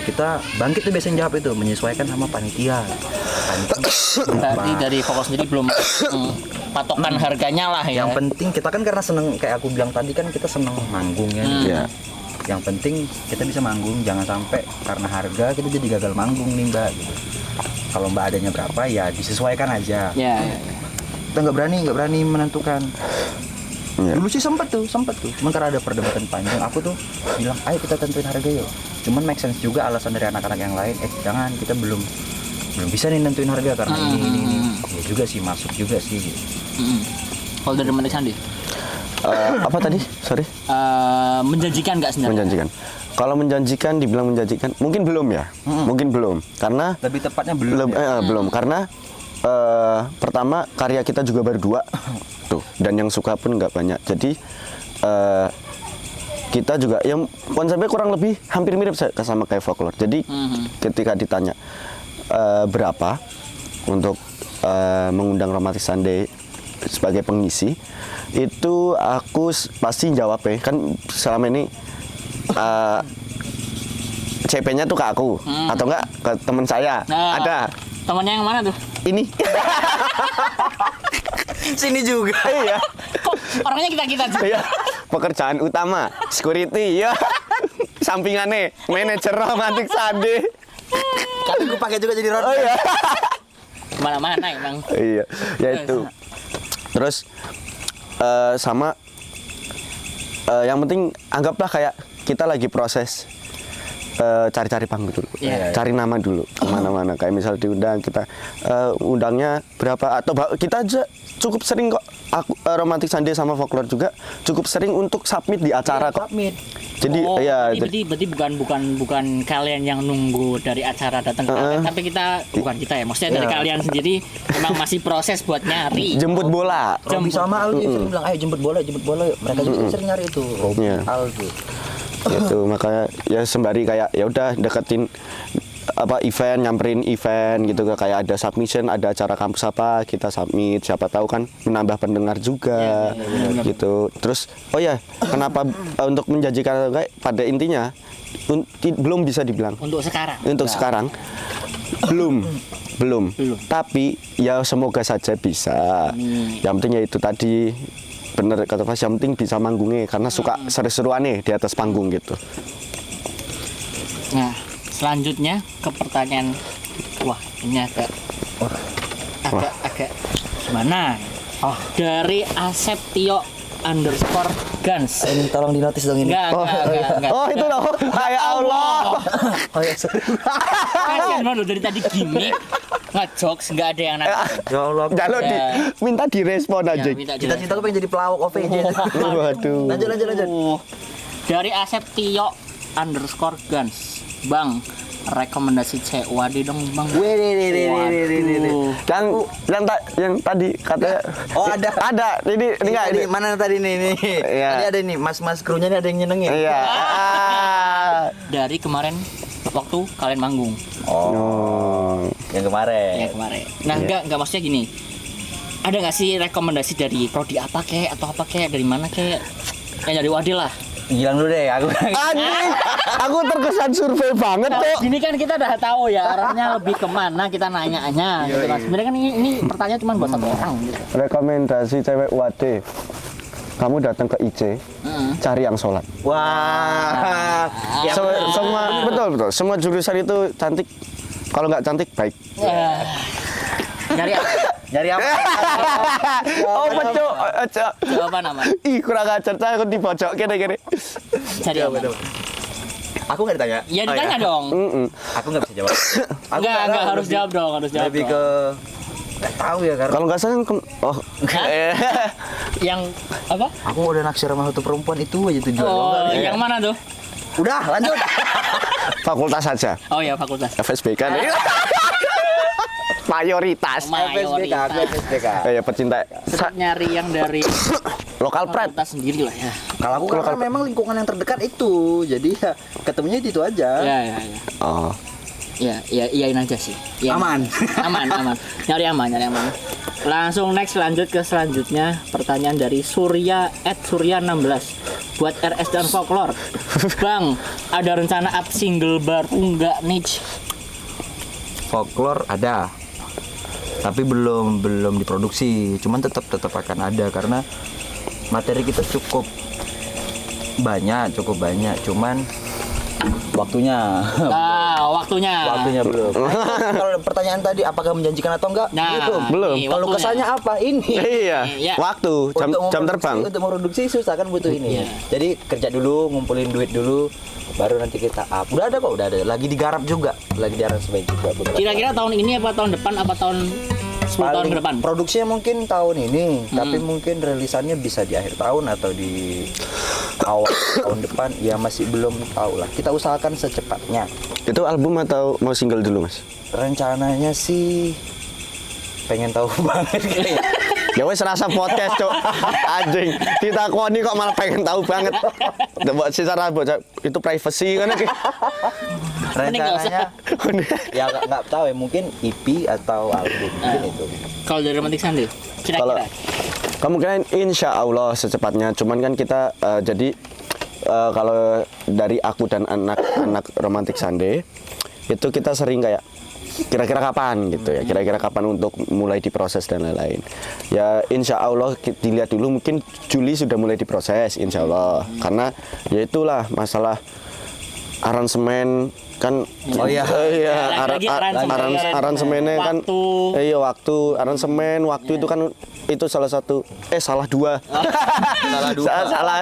kita bangkit tuh biasanya jawab itu menyesuaikan sama panitia. Berarti dari fokus sendiri belum patokan harganya lah ya. Yang penting kita kan karena seneng, kayak aku bilang tadi kan kita seneng manggung ya. Iya. Yang penting kita bisa manggung, jangan sampai karena harga kita jadi gagal manggung nih mbak gitu. Kalau mbak adanya berapa ya disesuaikan aja. Ya. Kita nggak berani menentukan. Ya. Dulu sih sempet tuh. Cuman karena ada perdebatan panjang, aku tuh bilang ayo kita tentuin harga yuk. Cuman make sense juga alasan dari anak-anak yang lain. Jangan, kita belum bisa nih nentuin harga karena ini. Ya juga sih, masuk juga sih. Kalau dari Romantic Sunday? Apa tadi? Sorry. Menjanjikan nggak sebenarnya? Menjanjikan. Kalau menjanjikan, dibilang menjanjikan, mungkin belum ya. Mungkin belum. Karena Lebih tepatnya belum. belum karena pertama karya kita juga berdua tuh, dan yang suka pun nggak banyak. Jadi kita juga yang konsepnya kurang lebih hampir mirip sama kayak folklore. Jadi ketika ditanya berapa untuk mengundang Romantic Sunday sebagai pengisi, itu aku pasti jawab ya, kan selama ini CP-nya tuh ke aku atau enggak ke teman saya. Ada temannya yang mana tuh? ini. Sini juga. Iya. Kok orangnya kita juga? Iya. Pekerjaan utama security ya. Sampingannya manajer Romantic Sunday. Tapi gue pakai juga jadi road. Oh iya. Mana-mana emang. Iya, ya itu. Terus sama yang penting anggaplah kayak kita lagi proses cari-cari panggung dulu, Iya. cari nama dulu kemana-mana. Kayak misal diundang kita undangnya berapa atau kita aja cukup sering kok. Aku Romantic Sunday sama Folklore juga cukup sering untuk submit di acara kok. Submit. Jadi ya berarti bukan kalian yang nunggu dari acara datang ke kalian, tapi bukan kita ya. Maksudnya dari kalian sendiri memang masih proses buat nyari. jemput bola. Robi sama Al juga sering bilang, ayo jemput bola yuk. Mereka juga sering nyari itu. Robi, Iya. Al tuh. Gitu, makanya ya sembari kayak ya udah deketin event, nyamperin event gitu, kayak ada submission, ada acara kampus apa kita submit, siapa tahu kan menambah pendengar juga gitu. Terus kenapa untuk menjanjikan kayak pada intinya belum bisa dibilang Untuk sekarang. sekarang belum. Tapi ya semoga saja bisa. Yang penting ya itu tadi bener kata Mas, yang penting bisa manggungnya karena suka seru-seruan nih di atas panggung gitu. Nah, selanjutnya ke pertanyaan, ini agak gimana? Dari Aseptio _Gans. Ini tolong dinotis dong ini. Enggak. Oh itu loh, ya Allah. Oh ya, sorry. Kasian banget loh, dari tadi gimmick ngejokes nggak ada yang nanya. Ya Allah. Jalur minta direspon Ya, aja. minta Cita-cita aku pengen jadi pelawak OVJ. Waduh. Lanjut. Dari Aseptio _Gans. Bang, rekomendasi CWD dong bang. Waduh. Yang tadi katanya. Oh, ada. Ini enggak ini. Mana tadi nih? Iya. Tadi ada nih, mas krunya nih ada yang nyenengin. Iya. Dari kemarin waktu kalian manggung. Oh. Yang kemarin. Ya kemarin. Nah enggak maksudnya gini. Ada nggak sih rekomendasi dari prodi apa kek atau apa kek, dari mana kek? Kayak dari Wadil lah. Gilang dulu deh, aku. Anjing, aku terkesan survei banget Nah, kok. ini kan kita udah tahu ya arahnya lebih kemana kita nanya-nya gitu kan. Sebenarnya kan ini pertanyaan cuma buat satu orang gitu. Rekomendasi cewek UAD. Kamu datang ke IC, cari yang sholat. Wah. Ya, Semua betul. Semua jurusan itu cantik. Kalau nggak cantik baik. Nyari apa? Oh betul. Jawaban apa? Ih kurang ajar, saya aku di pojok kene. Cari apa? Aku nggak ditanya. Ya ditanya dong. Aku nggak bisa jawab. Aku Enggak harus jawab dong, harus jawab. Lebih dong. ke nggak tahu ya karena Kalau nggak salah Yang apa? aku udah naksir sama satu perempuan itu aja tujuan. Oh, yang mana tuh? Udah lanjut. fakultas saja. Oh ya, fakultas. FSB kan. Mayoritas. FSBK. Ya pecinta Tetap nyari yang dari lokal pride. fakultas sendiri lah ya. Kalau aku karena memang lingkungan yang terdekat itu, jadi ya ketemunya di itu aja. Ya. Oh. Ya, iyain aja sih. Iyain. Aman. aman. Nyari aman. Langsung next, lanjut ke selanjutnya. Pertanyaan dari Surya @surya16 buat RS dan Folklore. Bang, ada rencana up single baru nggak nih? Folklore ada, tapi belum diproduksi. Cuman tetap akan ada karena materi kita cukup banyak. Cuman waktunya Waktunya belum. Kalau pertanyaan tadi apakah menjanjikan atau enggak? Nah, belum. ini Kalau waktunya. kesannya apa ini? Iya. Iya. Waktu jam terbang. Untuk memproduksi susah kan butuh ini. Iya. Jadi kerja dulu, ngumpulin duit dulu, baru nanti kita up. Udah ada. Lagi digarap juga, lagi diaransemen juga. beberapa. Kira-kira tahun ini apa tahun depan apa tahun 10 tahun ke depan? Produksinya mungkin tahun ini, tapi mungkin rilisannya bisa di akhir tahun atau di awal tahun depan. Ya masih belum tahu lah. Kita usahakan secepatnya. Itu album atau mau single dulu, Mas? Rencananya sih pengen tahu banget kayaknya. Ya wes rasa podcast, Cok. Anjing. Ditakoni kok malah pengen tahu banget. Buat secara bocah itu privacy kan iki. Rencananya ya nggak tahu ya, mungkin EP atau album mungkin itu. Kalau dari Romantic Sunday, Kalau kira-kira. kemungkinan insya Allah secepatnya. Cuman kan kita jadi kalau dari aku dan anak-anak Romantic Sunday itu kita sering kayak kira-kira kapan gitu ya, kira-kira kapan untuk mulai diproses dan lain-lain. Ya insya Allah dilihat dulu, mungkin Juli sudah mulai diproses insya Allah. Karena ya itulah masalah aransemen kan. Oh iya. Lagi Aransemennya kan. Waktu. Iya, waktu aransemen, waktu itu kan itu salah satu salah dua. Salah dua.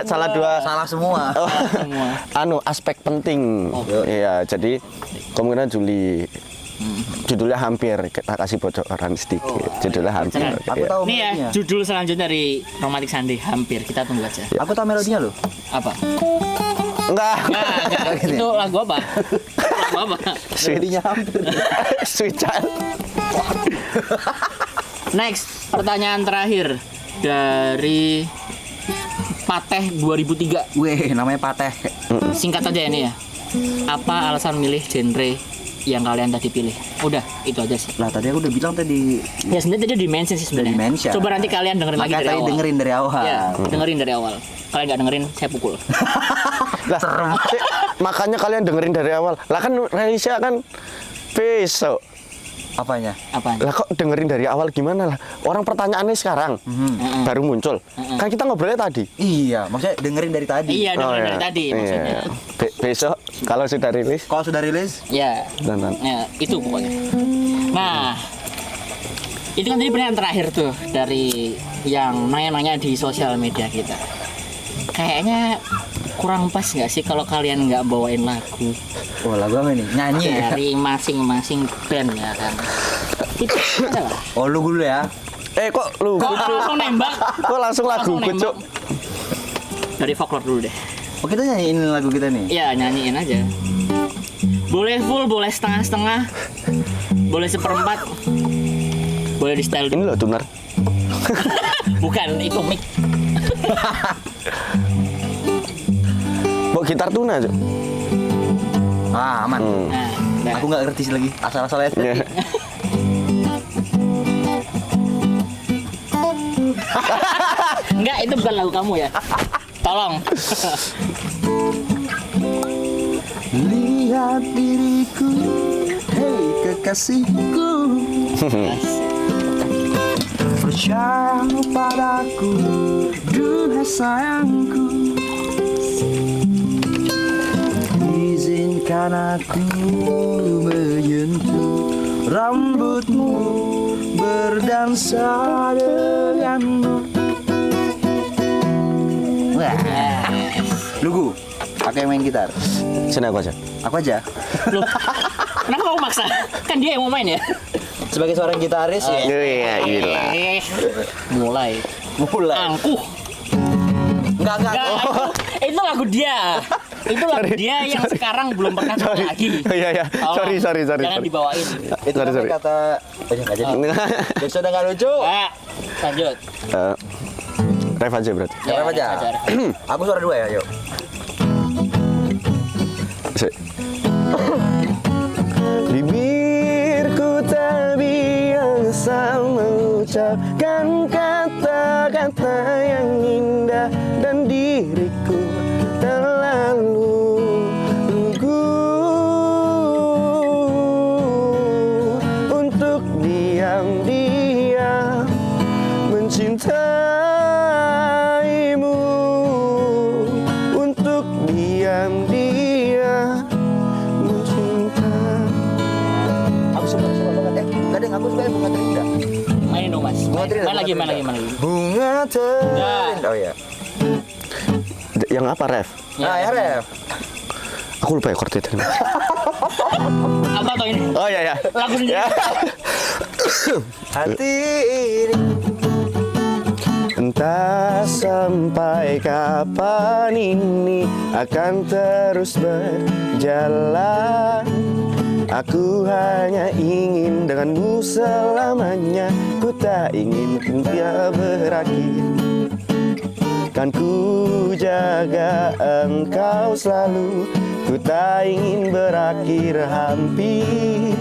salah dua. Salah semua. Anu aspek penting. Iya, jadi kemungkinan Juli. Judulnya hampir, kita kasih bocoran sedikit. Judulnya hampir. Aku iya. tahu Nih ya, melodinya. judul selanjutnya dari Romantic Sunday hampir, kita tunggu aja. Aku tahu melodinya loh. Apa? Enggak. Nah, itu lagu apa? Lagu apa? Melodinya hampir. Sweet Child. Next, pertanyaan terakhir dari Pateh 2003. Weh, namanya Pateh. Singkat aja ini ya. Apa alasan milih genre yang kalian tadi pilih? Udah, itu aja sih. Lah tadi aku udah bilang tadi. Ya sebenarnya tadi dimention sih sebenarnya. Dimension. Coba nanti kalian dengerin lagi Makanya dari tadi awal. dengerin dari awal. Ya, dengerin dari awal. Kalian nggak dengerin, saya pukul. Lah, makanya kalian dengerin dari awal. Lah kan rilisnya kan besok. Apanya? Apaan? Lah kok dengerin dari awal gimana lah? Orang pertanyaannya sekarang baru muncul. Kan kita ngobrolnya tadi. Iya, maksudnya dengerin dari tadi. Iya, dengerin dari tadi Iya. maksudnya. Besok kalau sudah rilis Kalau sudah rilis, Ya, tonton. ya itu pokoknya. Nah, itu kan tadi pertanyaan terakhir tuh dari yang nanya-nanya di sosial media kita. Kayaknya kurang pas nggak sih kalau kalian nggak bawain lagu wah lagu apa nih? Nyanyi ya? dari masing-masing band ya kan? Itu adalah. Oh lu dulu ya. Kok lu? Kok langsung nembak? Kok langsung lagu Langsung Cuk? Dari folklore dulu deh. Oh kita nyanyiin lagu kita nih. Iya, nyanyiin aja. Boleh full, boleh setengah-setengah, boleh seperempat, boleh di style. Ini loh tuner. Bukan, itu mic. Bawa gitar tuna Cuk. Ah aman. Nah, udah. Aku nggak ngerti sih lagi. Asal-asal aja. Iya. Enggak, itu bukan lagu kamu ya. Tolong. Lihat diriku, hei kekasihku, percaya padaku, duhai sayangku. Izinkan aku menyentuh rambutmu, berdansa denganmu. Wah, Lugu, aku yang main gitar. Sini aku aja. Aku aja. Loh, kenapa kamu maksa? Kan dia yang mau main ya. Sebagai seorang gitaris ya. Iya, gila. Mulai. Mulai. Angkuh. Enggak. Enggak, itu lagu dia. Itu lagu dia yang sekarang belum pernah coba lagi. Iya, iya. Tolong, Sorry. Jangan dibawain. Itu Sorry, kan sorry. kata nggak jadi. Jokes udah nggak lucu. Lanjut. Ref aja berarti. Ya, apa aja? Aku suara dua ya, yuk. Sik. Bibirku tak biasa mengucapkan kata-kata yang indah dan diriku terlalu lugu untuk diam-diam mencintaimu, untuk diam-diam mencintai. Aku suka banget. Kadang aku suka bunga terindah. Mainin dong, Mas. Bunga terindah. Main lagi. Bunga terindah. Oh iya. Yang apa, Ref? Nah, ya Ref. Aku lupa ya chordnya tadi. Apa tuh ini? Oh iya ya. Lagu sendiri. Ya. Hati ini. Entah sampai kapan ini akan terus berjalan. Aku hanya ingin denganmu selamanya. Ku tak ingin dia berakhir. Kan ku jaga engkau selalu. Ku tak ingin berakhir hampir.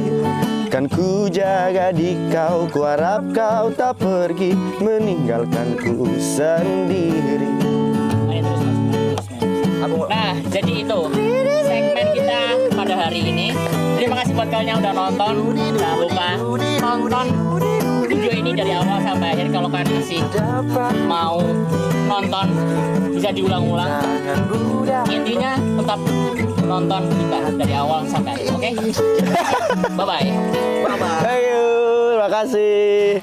Kan ku jaga di kau, ku harap kau tak pergi meninggalkanku sendiri. Main terus, Mas. Nah, jadi itu segmen kita pada hari ini. Terima kasih buat kalian yang udah nonton. Jangan lupa nonton video ini dari awal sampai akhir. Kalau kalian masih mau nonton bisa diulang-ulang. Intinya tetap nonton kita dari awal sampai akhir. Oke? Bye bye. Ayo, terima kasih.